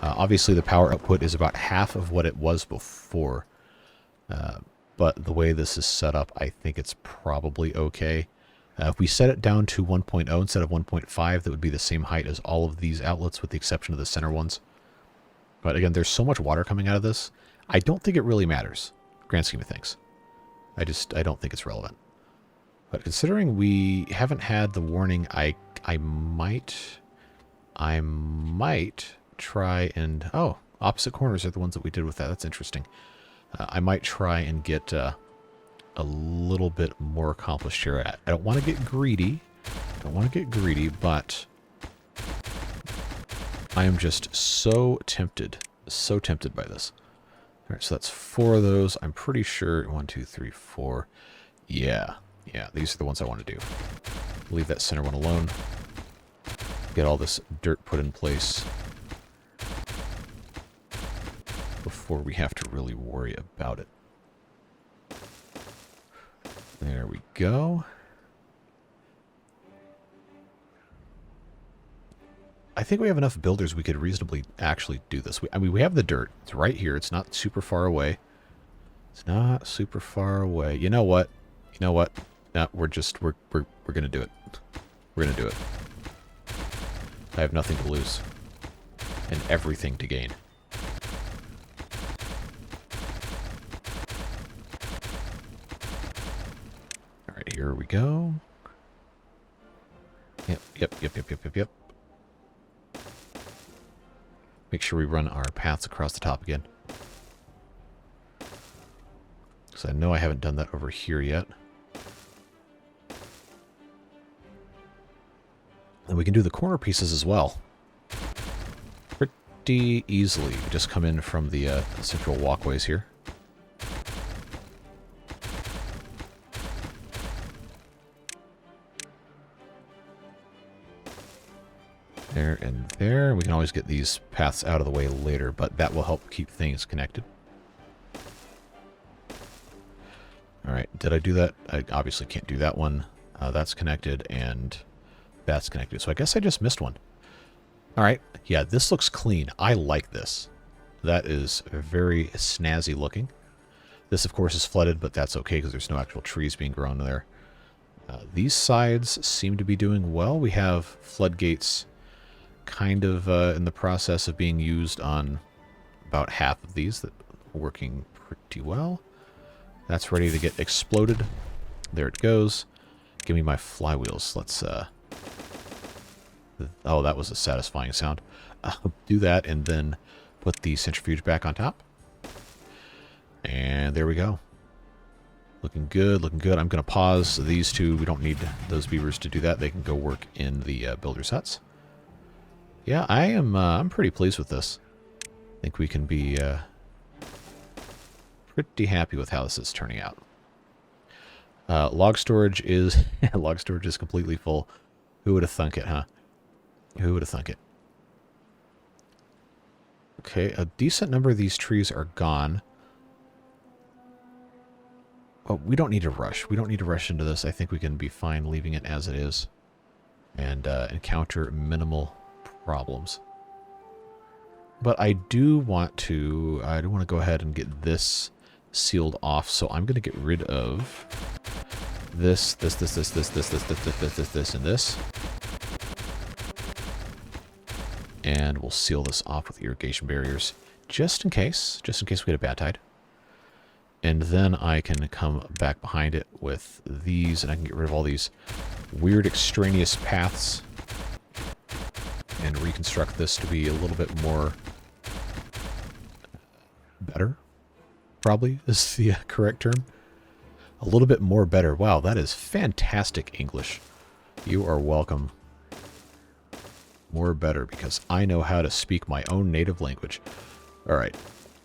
Obviously, the power output is about half of what it was before. But the way this is set up, I think it's probably okay. If we set it down to 1.0 instead of 1.5, that would be the same height as all of these outlets with the exception of the center ones. But again, there's so much water coming out of this, I don't think it really matters. Grand scheme of things. I don't think it's relevant. But considering we haven't had the warning, I might try and... Oh, opposite corners are the ones that we did with that. That's interesting. I might try and get a little bit more accomplished here. I don't want to get greedy. But I am just so tempted by this. All right, so that's 4 of those. I'm pretty sure 1, 2, 3, 4. Yeah, these are the ones I want to do. Leave that center one alone. Get all this dirt put in place before we have to really worry about it. There we go. I think we have enough builders we could reasonably actually do this. I mean, we have the dirt. It's right here. It's not super far away. You know what? No, we're going to do it. We're going to do it. I have nothing to lose and everything to gain. All right, here we go. Yep. Make sure we run our paths across the top again. Because I know I haven't done that over here yet. And we can do the corner pieces as well. Pretty easily. We just come in from the central walkways here. There and there. We can always get these paths out of the way later, but that will help keep things connected. Alright, did I do that? I obviously can't do that one. That's connected, and that's connected. So I guess I just missed one. Alright, yeah, this looks clean. I like this. That is very snazzy looking. This, of course, is flooded, but that's okay because there's no actual trees being grown there. These sides seem to be doing well. We have floodgates kind of in the process of being used on about half of these that are working pretty well. That's ready to get exploded. There it goes. Give me my flywheels. Let's oh, that was a satisfying sound. Do that and then put the centrifuge back on top. And there we go. Looking good, looking good. I'm going to pause these two. We don't need those beavers to do that. They can go work in the builder huts. Yeah, I'm pretty pleased with this. I think we can be pretty happy with how this is turning out. Log storage is completely full. Who would have thunk it, huh? Who would have thunk it? Okay, a decent number of these trees are gone. Oh, we don't need to rush. We don't need to rush into this. I think we can be fine leaving it as it is and encounter minimal problems. But I do want to go ahead and get this sealed off, so I'm going to get rid of this, and this. And we'll seal this off with irrigation barriers, just in case we get a bad tide. And then I can come back behind it with these, and I can get rid of all these weird extraneous paths and reconstruct this to be a little bit more better, probably is the correct term. A little bit more better. Wow, that is fantastic English. You are welcome. More better, because I know how to speak my own native language. Alright,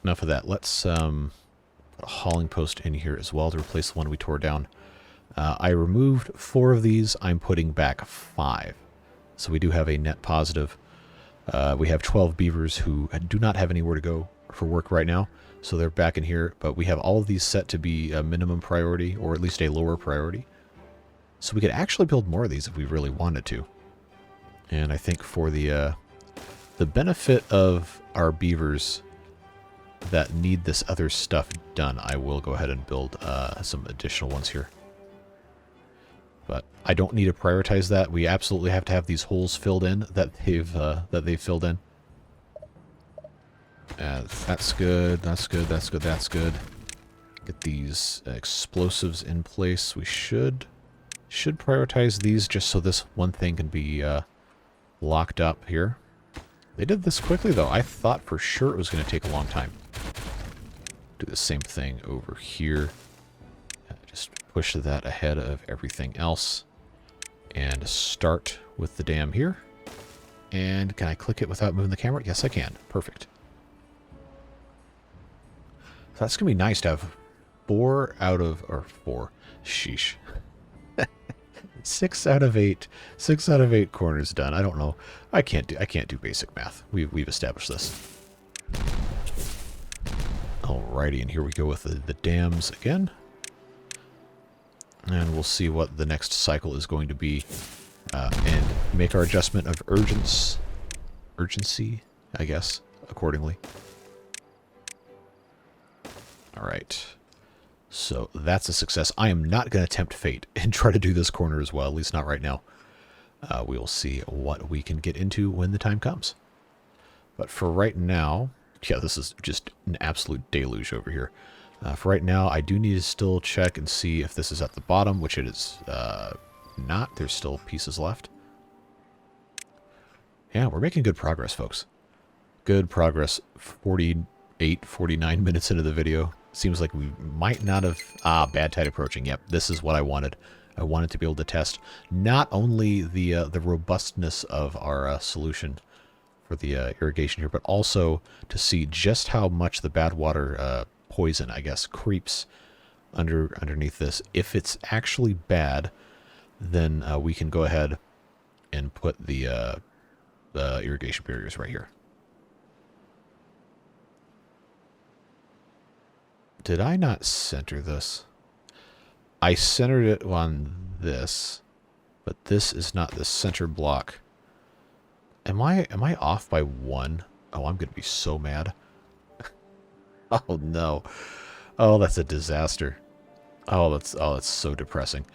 enough of that. Let's put a hauling post in here as well to replace the one we tore down. I removed 4 of these. I'm putting back 5. So we do have a net positive. We have 12 beavers who do not have anywhere to go for work right now, so they're back in here. But we have all of these set to be a minimum priority, or at least a lower priority. So we could actually build more of these if we really wanted to. And I think for the benefit of our beavers that need this other stuff done, I will go ahead and build some additional ones here. But I don't need to prioritize that. We absolutely have to have these holes filled in that they've filled in. That's good. That's good. That's good. That's good. Get these explosives in place. We should prioritize these just so this one thing can be locked up here. They did this quickly, though. I thought for sure it was going to take a long time. Do the same thing over here. Just push that ahead of everything else. And start with the dam here. And can I click it without moving the camera? Yes, I can. Perfect. So that's going to be nice to have 4 out of... or 4. Sheesh. 6 out of 8 corners done. I don't know. I can't do basic math. We've established this. Alrighty, and here we go with the dams again. And we'll see what the next cycle is going to be. And make our adjustment of urgency, I guess, accordingly. Alright. So that's a success. I am not going to tempt fate and try to do this corner as well, at least not right now. We will see what we can get into when the time comes. But for right now, yeah, this is just an absolute deluge over here. For right now, I do need to still check and see if this is at the bottom, which it is not. There's still pieces left. Yeah, we're making good progress, folks. Good progress. 48, 49 minutes into the video. Seems like we might not have... bad tide approaching. Yep, this is what I wanted. I wanted to be able to test not only the robustness of our solution for the irrigation here, but also to see just how much the bad water poison, I guess, creeps underneath this. If it's actually bad, then we can go ahead and put the irrigation barriers right here. Did I not center this? I centered it on this, but this is not the center block. Am I off by 1? Oh, I'm going to be so mad. Oh no. Oh, that's a disaster. Oh, that's so depressing.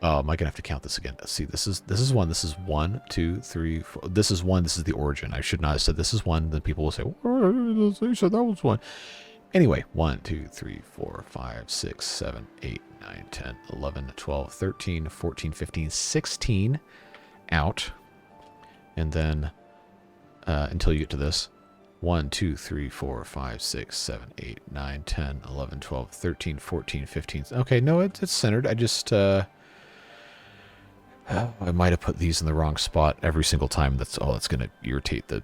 Oh, am I gonna have to count this again? Let's see, this is 1. This is 1, 2, 3, 4. This is 1. This is the origin. I should not have said this is 1. Then people will say, "Oh, you said that was 1." Anyway, 1, 2, 3, 4, 5, 6, 7, 8, 9, 10, 11, 12, 13, 14, 15, 16 out. And then until you get to this. 1, 2, 3, 4, 5, 6, 7, 8, 9, 10, 11, 12, 13, 14, 15. Okay, no, it's centered. I just... I might have put these in the wrong spot every single time. That's going to irritate the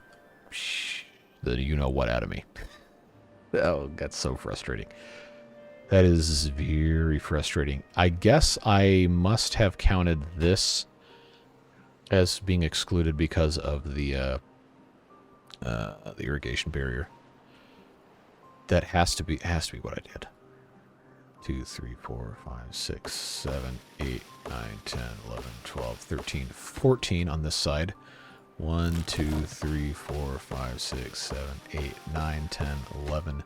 you-know-what out of me. Oh, that's so frustrating. That is very frustrating. I guess I must have counted this as being excluded because of the irrigation barrier. That has to be what I did. 2, 3, 4, 5, 6, 7, 8, 9, 10, 11, 12, 13, 14 on this side. 1, 2, 3, 4, 5, 6, 7, 8, 9, 10, 11,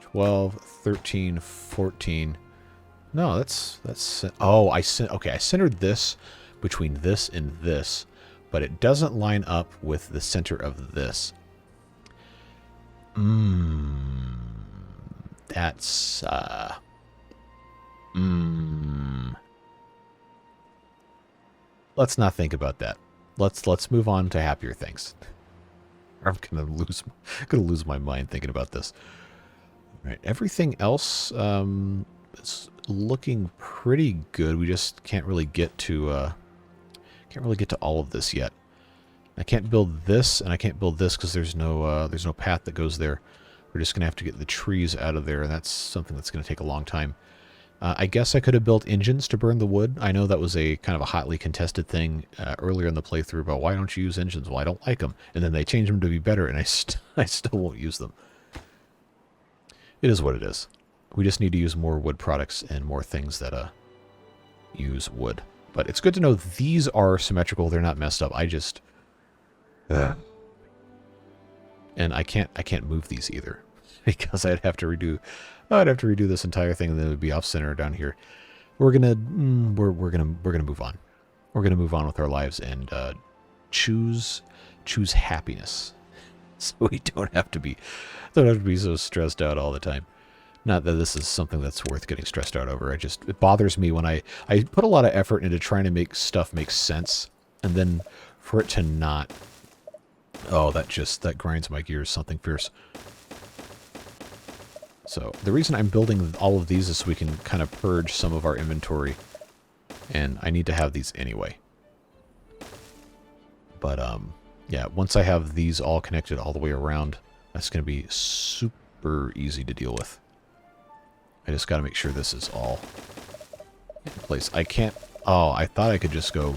12, 13, 14. No, that's oh, I centered this between this and this, but it doesn't line up with the center of this. That's let's not think about that. Let's move on to happier things. I'm gonna lose my mind thinking about this. All right, everything else is looking pretty good. We just can't really get to all of this yet. I can't build this, and I can't build this because there's no path that goes there. We're just gonna have to get the trees out of there, and that's something that's gonna take a long time. I guess I could have built engines to burn the wood. I know that was a kind of a hotly contested thing earlier in the playthrough about why don't you use engines? Well, I don't like them. And then they changed them to be better, and I still won't use them. It is what it is. We just need to use more wood products and more things that use wood. But it's good to know these are symmetrical. They're not messed up. I just... and I can't move these either because I'd have to redo this entire thing, and then it would be off center down here. We're gonna move on. We're gonna move on with our lives and choose happiness, so we don't have to be so stressed out all the time. Not that this is something that's worth getting stressed out over. It bothers me when I put a lot of effort into trying to make stuff make sense, and then for it to not. Oh, that grinds my gears. Something fierce. So the reason I'm building all of these is so we can kind of purge some of our inventory. And I need to have these anyway. But, yeah, once I have these all connected all the way around, that's going to be super easy to deal with. I just got to make sure this is all in place. I can't... Oh, I thought I could just go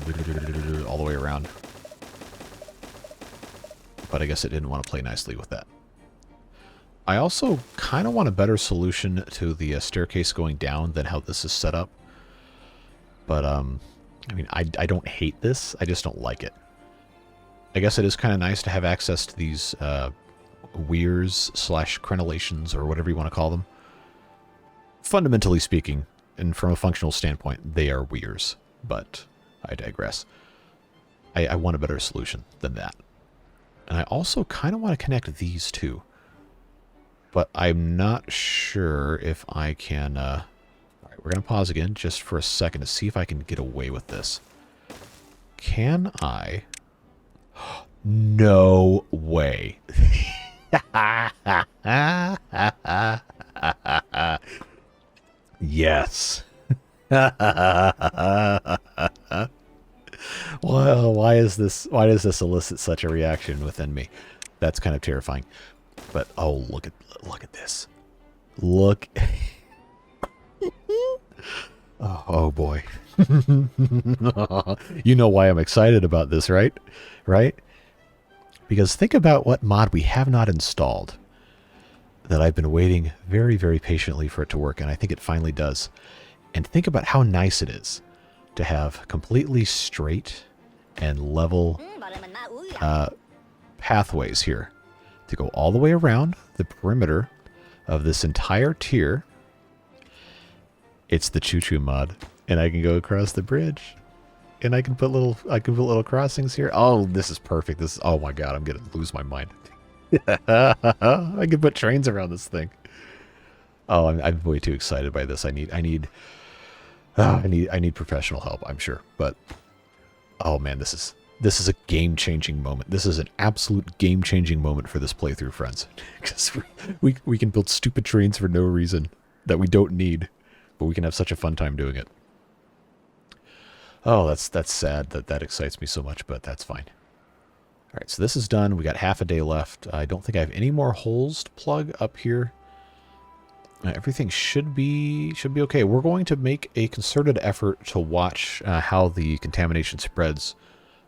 all the way around. But I guess it didn't want to play nicely with that. I also kind of want a better solution to the staircase going down than how this is set up. But, I mean, I don't hate this. I just don't like it. I guess it is kind of nice to have access to these weirs / crenellations or whatever you want to call them. Fundamentally speaking, and from a functional standpoint, they are weirs. But I digress. I want a better solution than that. And I also kind of want to connect these two. But I'm not sure if I can... Alright, we're going to pause again just for a second to see if I can get away with this. Can I... No way. Yes. Well, why does this elicit such a reaction within me? That's kind of terrifying. But oh, look at this. Look. Oh boy. You know why I'm excited about this, right? Right? Because think about what mod we have not installed that I've been waiting very, very patiently for it to work, and I think it finally does. And think about how nice it is to have completely straight and level pathways here to go all the way around the perimeter of this entire tier. It's the choo-choo mod, and I can go across the bridge, and I can put little crossings here. Oh, this is perfect. Oh my god, I'm gonna lose my mind. I can put trains around this thing. Oh, I'm way too excited by this. I need professional help, I'm sure. But oh man, this is a game-changing moment. This is an absolute game-changing moment for this playthrough, friends. Because we can build stupid trains for no reason that we don't need, but we can have such a fun time doing it. Oh, that's sad that excites me so much, but that's fine. All right, so this is done. We got half a day left. I don't think I have any more holes to plug up here. Everything should be okay. We're going to make a concerted effort to watch how the contamination spreads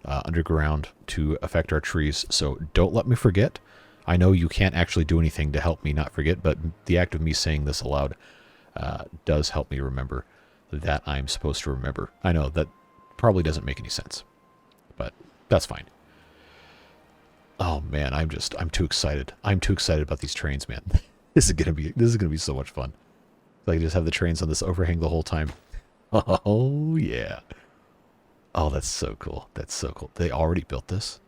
underground to affect our trees. So don't let me forget. I know you can't actually do anything to help me not forget, but the act of me saying this aloud does help me remember that I'm supposed to remember. I know that probably doesn't make any sense, but that's fine. Oh man, I'm too excited. I'm too excited about these trains, man. This is gonna be so much fun. I can just have the trains on this overhang the whole time. Oh yeah. Oh, that's so cool. That's so cool. They already built this.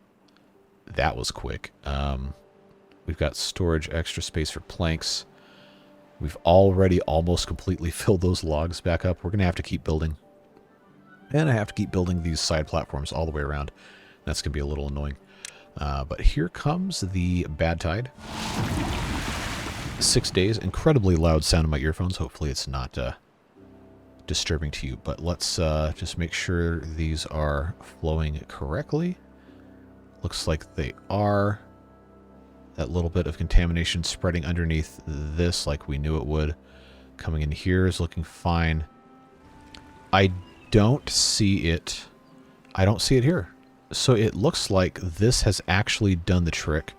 That was quick. We've got storage, extra space for planks. We've already almost completely filled those logs back up. We're going to have to keep building. And I have to keep building these side platforms all the way around. That's going to be a little annoying. But here comes the bad tide. 6 days. Incredibly loud sound in my earphones. Hopefully it's not disturbing to you. But let's just make sure these are flowing correctly. Looks like they are. That little bit of contamination spreading underneath this like we knew it would. Coming in here is looking fine. I don't see it. I don't see it here. So it looks like this has actually done the trick.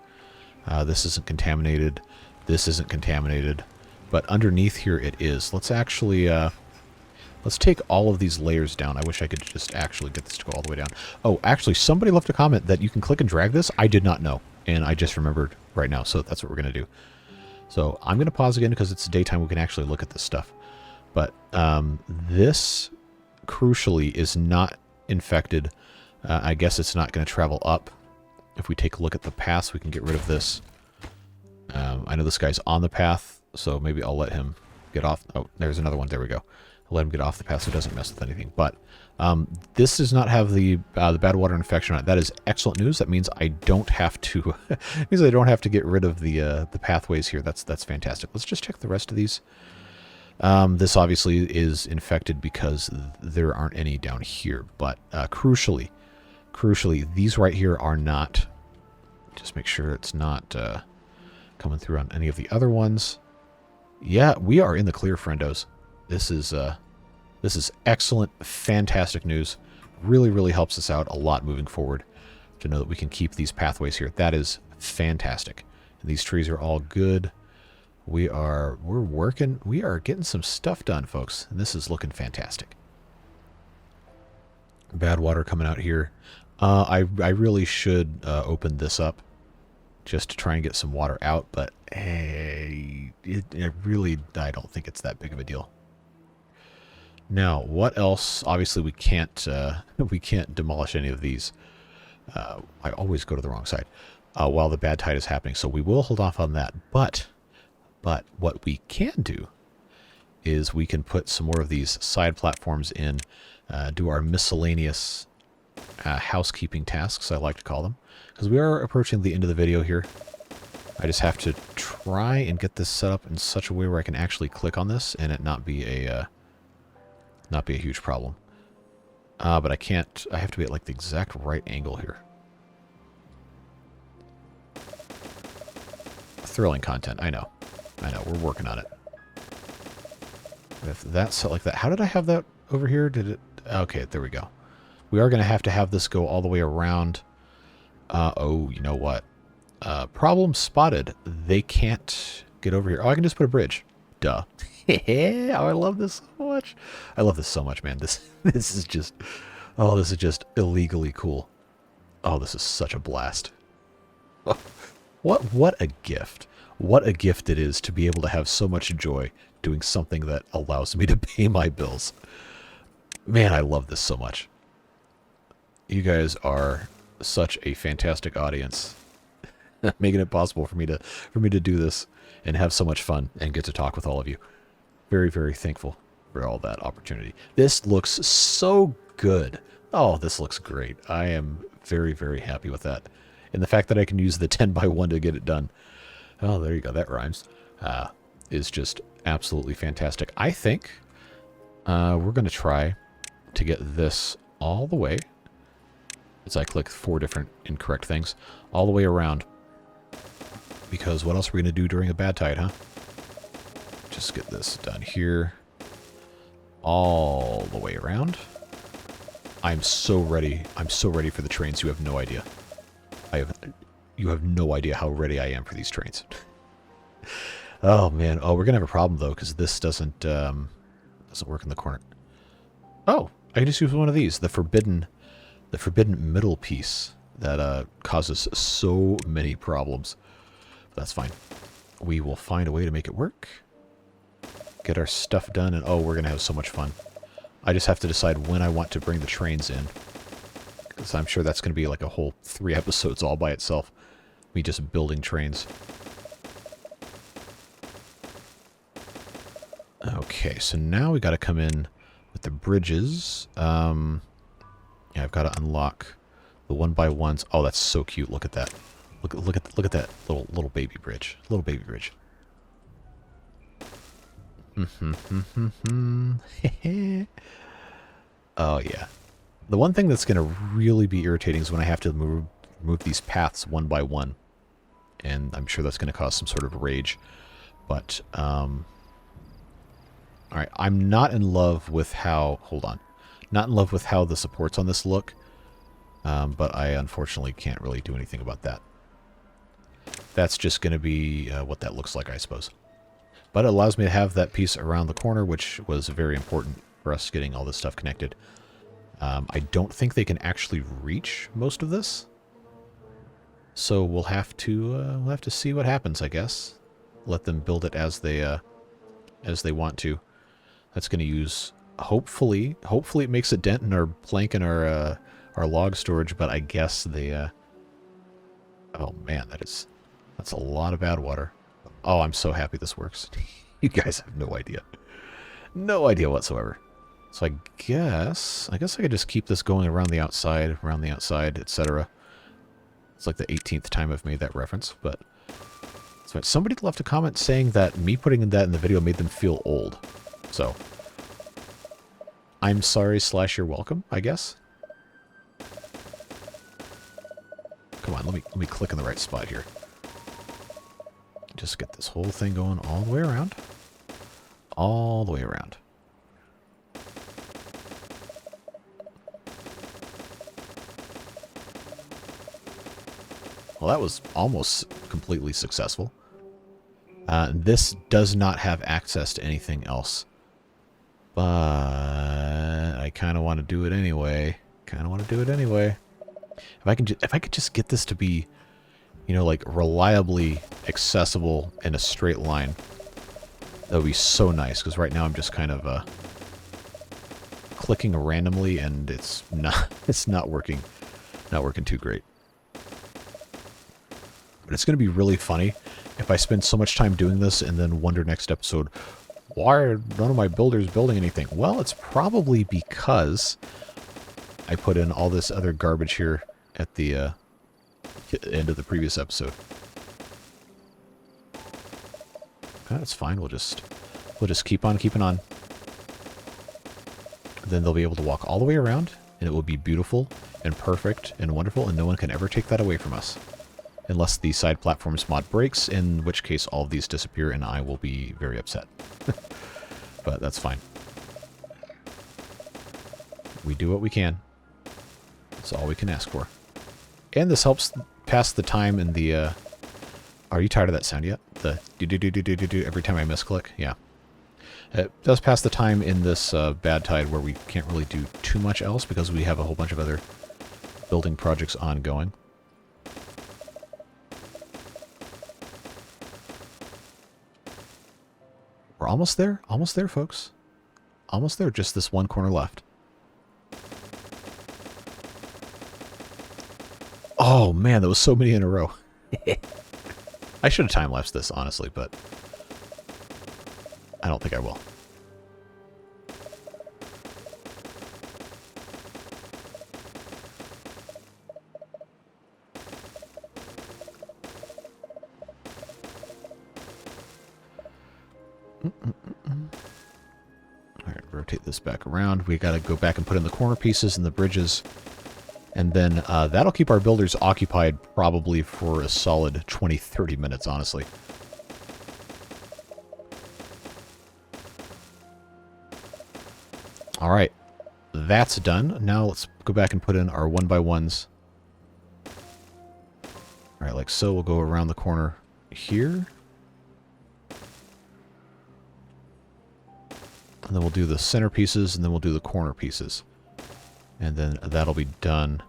This isn't contaminated. This isn't contaminated. But underneath here it is. Let's actually... let's take all of these layers down. I wish I could just actually get this to go all the way down. Oh, actually, somebody left a comment that you can click and drag this. I did not know. And I just remembered right now, so that's what we're going to do. So I'm going to pause again because it's daytime. We can actually look at this stuff. But this, crucially, is not infected. I guess it's not going to travel up. If we take a look at the paths, we can get rid of this. I know this guy's on the path, so maybe I'll let him get off. Oh, there's another one. There we go. I'll let him get off the path so it doesn't mess with anything. But this does not have the bad water infection on it. That is excellent news. That means I don't have to get rid of the pathways here. That's fantastic. Let's just check the rest of these. This obviously is infected because there aren't any down here. But crucially, these right here are not. Just make sure it's not coming through on any of the other ones. Yeah, we are in the clear, friendos. This is excellent, fantastic news. Really, really helps us out a lot moving forward to know that we can keep these pathways here. That is fantastic. And these trees are all good. We're working. We are getting some stuff done, folks. And this is looking fantastic. Bad water coming out here. I really should open this up just to try and get some water out, but hey, I don't think it's that big of a deal. Now, what else? Obviously, we can't demolish any of these. I always go to the wrong side while the bad tide is happening, so we will hold off on that. But what we can do is we can put some more of these side platforms in, do our miscellaneous housekeeping tasks, I like to call them, because we are approaching the end of the video here. I just have to try and get this set up in such a way where I can actually click on this and it not be a huge problem. But I can't. I have to be at like the exact right angle here. Thrilling content. I know. We're working on it. If that's set like that, how did I have that over here? Did it? Okay, there we go. We are going to have this go all the way around. Oh, you know what? Problem spotted. They can't get over here. Oh, I can just put a bridge. Duh. Oh, I love this so much. I love this so much, man. This is just, oh, this is just illegally cool. Oh, this is such a blast. What a gift. What a gift it is to be able to have so much joy doing something that allows me to pay my bills. Man, I love this so much. You guys are such a fantastic audience, making it possible for me to do this and have so much fun and get to talk with all of you. Very, very thankful for all that opportunity. This looks so good. Oh, this looks great. I am very, very happy with that. And the fact that I can use the 10x1 to get it done. Oh, there you go. That rhymes. Is just absolutely fantastic. I think we're going to try to get this all the way, as I click 4 different incorrect things, all the way around. Because what else are we going to do during a bad tide, huh? Just get this done here. All the way around. I'm so ready. I'm so ready for the trains. You have no idea. You have no idea how ready I am for these trains. Oh man. Oh, we're gonna have a problem though because this doesn't work in the corner. Oh, I can just use one of these. The forbidden middle piece that causes so many problems. That's fine. We will find a way to make it work. Get our stuff done, and oh, we're gonna have so much fun. I just have to decide when I want to bring the trains in. Because I'm sure that's going to be like a whole 3 episodes all by itself. Me just building trains. Okay, so now we got to come in with the bridges. Yeah, I've got to unlock the 1x1s. Oh, that's so cute. Look at that. Look at that little baby bridge. Little baby bridge. Oh yeah. The one thing that's going to really be irritating is when I have to move these paths one by one. And I'm sure that's going to cause some sort of rage. But, alright, I'm not in love with how... Hold on. Not in love with how the supports on this look. But I unfortunately can't really do anything about that. That's just going to be what that looks like, I suppose. But it allows me to have that piece around the corner, which was very important for us getting all this stuff connected. I don't think they can actually reach most of this. So we'll have to see what happens, I guess. Let them build it as they want to. That's going to use... Hopefully it makes a dent in our plank and our log storage, but I guess they... Oh man, that's a lot of bad water. Oh, I'm so happy this works. You guys have no idea. No idea whatsoever. So I guess I could just keep this going around the outside, etc. It's like the 18th time I've made that reference, but... So somebody left a comment saying that me putting that in the video made them feel old. So... I'm sorry / you're welcome, I guess. Come on, let me click in the right spot here. Just get this whole thing going all the way around. All the way around. Well, that was almost completely successful. This does not have access to anything else. But I kind of want to do it anyway. If I could just get this to be, you know, like reliably accessible in a straight line, that would be so nice. Because right now I'm just kind of clicking randomly, and it's not working too great. But it's going to be really funny if I spend so much time doing this and then wonder next episode, why are none of my builders building anything? Well, it's probably because I put in all this other garbage here at the end of the previous episode. That's fine. We'll just keep on keeping on. Then they'll be able to walk all the way around, and it will be beautiful and perfect and wonderful, and no one can ever take that away from us. Unless the side platforms mod breaks, in which case all of these disappear and I will be very upset. But that's fine. We do what we can. That's all we can ask for. And this helps pass the time in the... Are you tired of that sound yet? The do-do-do-do-do-do every time I misclick? Yeah. It does pass the time in this bad tide where we can't really do too much else because we have a whole bunch of other building projects ongoing. We're almost there. Almost there, folks. Almost there. Just this one corner left. Oh, man, there was so many in a row. I should have time-lapsed this, honestly, but I don't think I will. Alright, rotate this back around. We gotta go back and put in the corner pieces and the bridges. And then that'll keep our builders occupied probably for a solid 20-30 minutes, honestly. Alright. that's done. Now let's go back and put in our 1x1s. All right, like so. We'll go around the corner here. And then we'll do the center pieces, and then we'll do the corner pieces. And then that'll be done.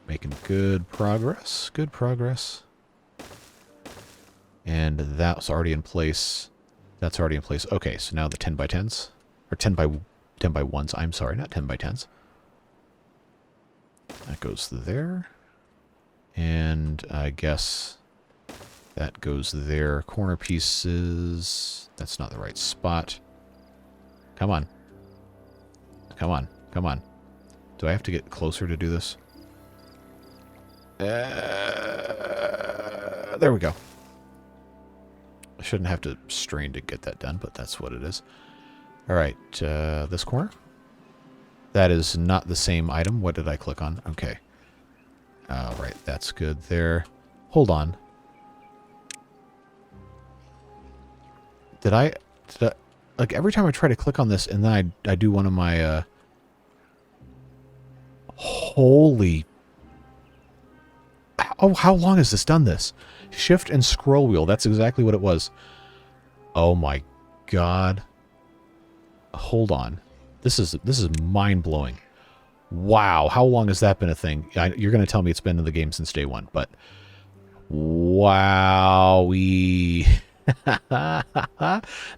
Making good progress. Good progress. And that's already in place. That's already in place. Okay, so now the 10x10s. Or 10x1s. I'm sorry, not 10x10s. That goes there. And I guess that goes there. Corner pieces. That's not the right spot. Come on. Come on. Come on. Do I have to get closer to do this? There we go. I shouldn't have to strain to get that done, but that's what it is. All right. This corner. That is not the same item. What did I click on? Okay. All right. That's good there. Hold on. Did I like every time I try to click on this and then I do one of my holy, oh, how long has this done this? Shift and scroll wheel. That's exactly what it was. Oh my god. Hold on. This is mind-blowing. Wow, how long has that been a thing? You're going to tell me it's been in the game since day one, but wowee.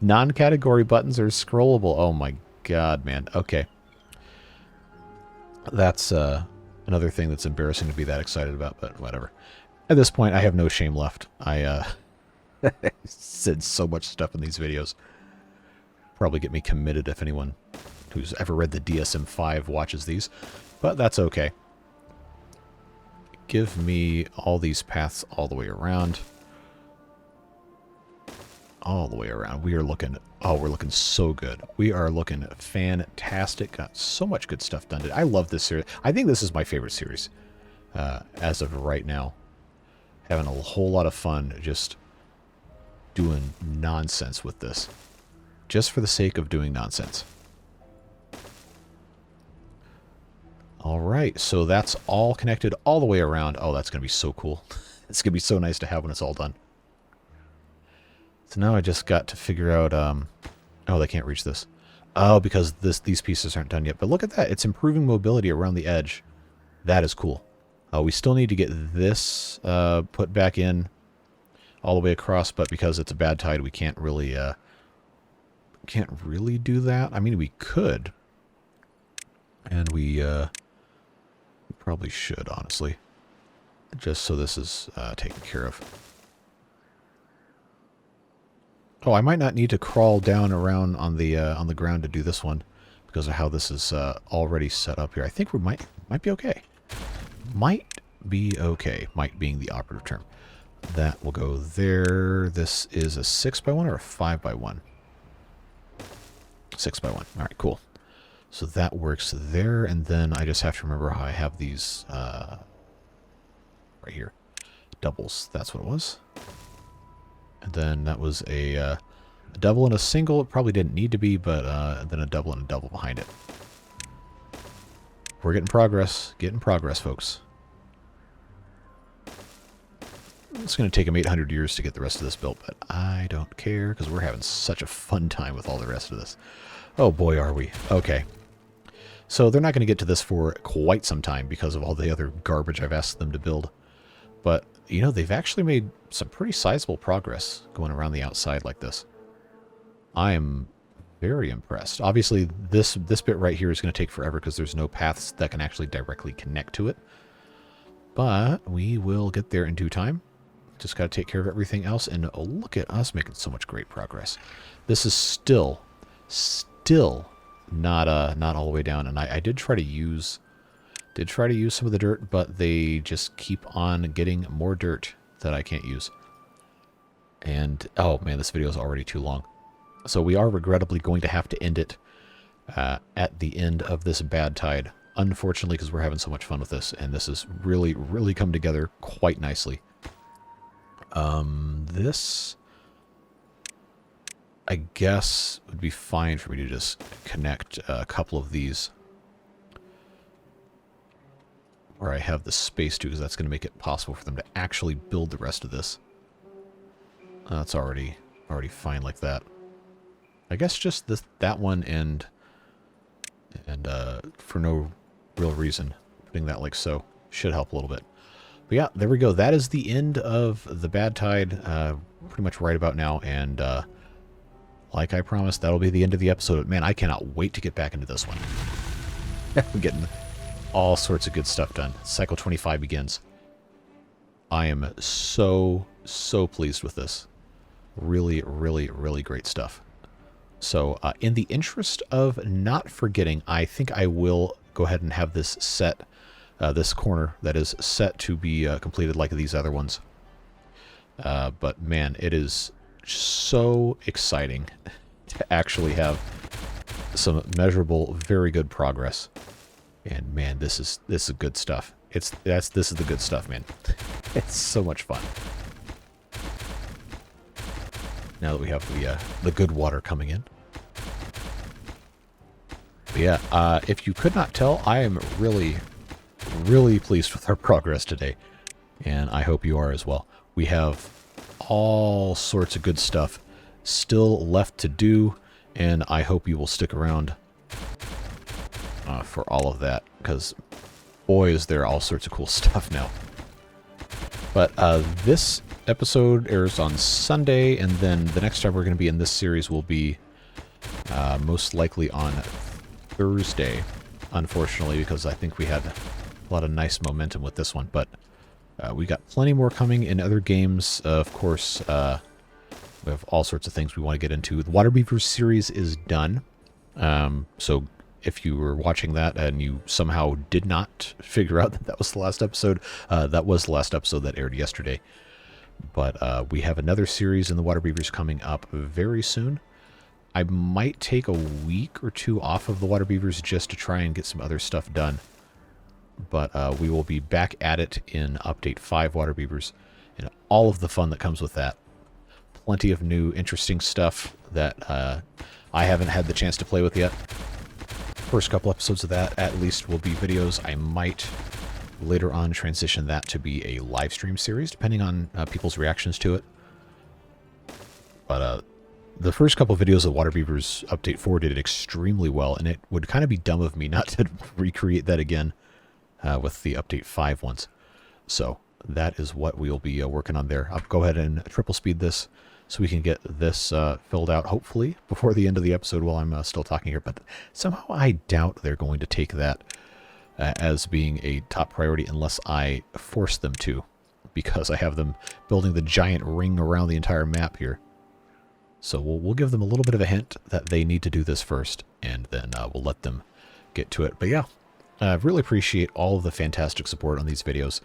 Non-category buttons are scrollable. Oh my god, man. Okay. That's another thing that's embarrassing to be that excited about, but whatever. At this point, I have no shame left. I said so much stuff in these videos. Probably get me committed if anyone who's ever read the DSM-5 watches these, but that's okay. Give me all these paths all the way around. All the way around. We are looking, oh, we're looking so good. We are looking fantastic. Got so much good stuff done today. I love this series. I think this is my favorite series as of right now. Having a whole lot of fun just doing nonsense with this. Just for the sake of doing nonsense. All right, so that's all connected all the way around. Oh, that's going to be so cool. It's going to be so nice to have when it's all done. So now I just got to figure out... oh, they can't reach this. Oh, because these pieces aren't done yet. But look at that. It's improving mobility around the edge. That is cool. We still need to get this put back in all the way across, but because it's a bad tide, we can't really do that. I mean, we could. And we probably should, honestly. Just so this is taken care of. Oh, I might not need to crawl down around on the ground to do this one because of how this is already set up here. I think we might be okay. Might be okay. Might being the operative term. That will go there. This is a 6x1 or a 5x1? 6x1. All right, cool. So that works there, and then I just have to remember how I have these right here. Doubles. That's what it was. And then that was a double and a single. It probably didn't need to be, but then a double and a double behind it. We're getting progress. Getting progress, folks. It's going to take them 800 years to get the rest of this built, but I don't care because we're having such a fun time with all the rest of this. Oh boy, are we. Okay. So they're not going to get to this for quite some time because of all the other garbage I've asked them to build. But, you know, they've actually made some pretty sizable progress going around the outside like this. I am very impressed. Obviously, this bit right here is going to take forever because there's no paths that can actually directly connect to it. But we will get there in due time. Just got to take care of everything else. And oh, look at us making so much great progress. This is still not all the way down. And I did try to use some of the dirt, but they just keep on getting more dirt that I can't use. And oh man, this video is already too long. So we are regrettably going to have to end it at the end of this bad tide. Unfortunately, because we're having so much fun with this, and this has really, really come together quite nicely. This I guess it would be fine for me to just connect a couple of these where I have the space to, because that's going to make it possible for them to actually build the rest of this. That's already fine like that. I guess just that one and for no real reason, putting that like so should help a little bit. But yeah, there we go. That is the end of the Bad Tide, pretty much right about now, and like I promised, that'll be the end of the episode. Man, I cannot wait to get back into this one. I'm getting all sorts of good stuff done. Cycle 25 begins. I am so pleased with this. Really, really, really great stuff. So, in the interest of not forgetting, I think I will go ahead and have this set, this corner that is set to be completed like these other ones. But man, it is so exciting to actually have some measurable, very good progress. And man, this is good stuff. This is the good stuff, man. It's so much fun. Now that we have the good water coming in. But yeah, if you could not tell, I am really, really pleased with our progress today. And I hope you are as well. We have all sorts of good stuff still left to do, and I hope you will stick around for all of that, because boy is there all sorts of cool stuff now. But this episode airs on Sunday, and then the next time we're going to be in this series will be most likely on Thursday, unfortunately, because I think we had a lot of nice momentum with this one. But we got plenty more coming in other games. Of course, we have all sorts of things we want to get into. The Water Beavers series is done. So if you were watching that and you somehow did not figure out that that was the last episode, that was the last episode that aired yesterday. But we have another series in the Water Beavers coming up very soon. I might take a week or two off of the Water Beavers just to try and get some other stuff done. But we will be back at it in Update 5 Water Beavers and all of the fun that comes with that. Plenty of new, interesting stuff that I haven't had the chance to play with yet. First couple episodes of that, at least, will be videos. I might later on transition that to be a live stream series, depending on people's reactions to it. But the first couple of videos of Water Beavers Update 4 did extremely well, and it would kind of be dumb of me not to recreate that again with the Update 5 ones. So that is what we'll be working on there. I'll go ahead and triple speed this so we can get this filled out, hopefully, before the end of the episode while I'm still talking here. But somehow I doubt they're going to take that as being a top priority unless I force them to, because I have them building the giant ring around the entire map here. So we'll give them a little bit of a hint that they need to do this first, and then we'll let them get to it. But yeah, I really appreciate all of the fantastic support on these videos.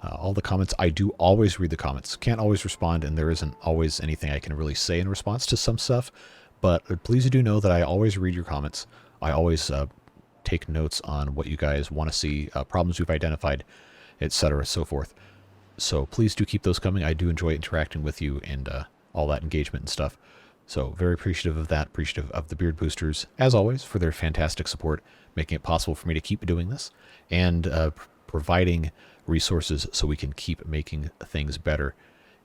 All the comments. I do always read the comments. Can't always respond, and there isn't always anything I can really say in response to some stuff. But please do know that I always read your comments. I always take notes on what you guys want to see, problems we've identified, etc., so forth. So please do keep those coming. I do enjoy interacting with you and all that engagement and stuff. So very appreciative of that. Appreciative of the Beard Boosters, as always, for their fantastic support, making it possible for me to keep doing this, and providing resources so we can keep making things better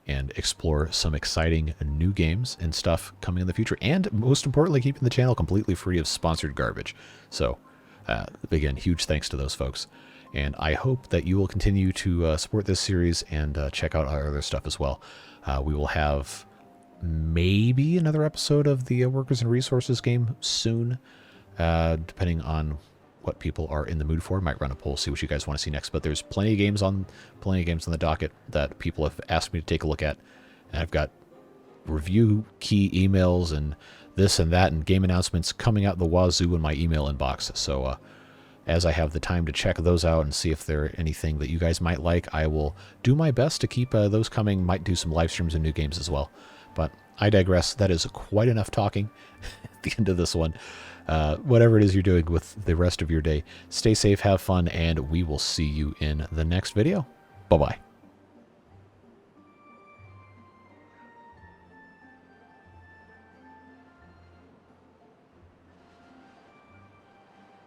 and explore some exciting new games and stuff coming in the future, and most importantly, keeping the channel completely free of sponsored garbage. So again, huge thanks to those folks, and I hope that you will continue to support this series and check out our other stuff as well. We will have maybe another episode of the Workers and Resources game soon, depending on what people are in the mood for. Might run a poll, see what you guys want to see next. But there's plenty of games on the docket that people have asked me to take a look at, and I've got review key emails and this and that and game announcements coming out the wazoo in my email inbox. So as I have the time to check those out and see if there's anything that you guys might like, I will do my best to keep those coming. Might do some live streams and new games as well. But I digress. That is quite enough talking at the end of this one. Whatever it is you're doing with the rest of your day, stay safe, have fun, and we will see you in the next video. Bye-bye.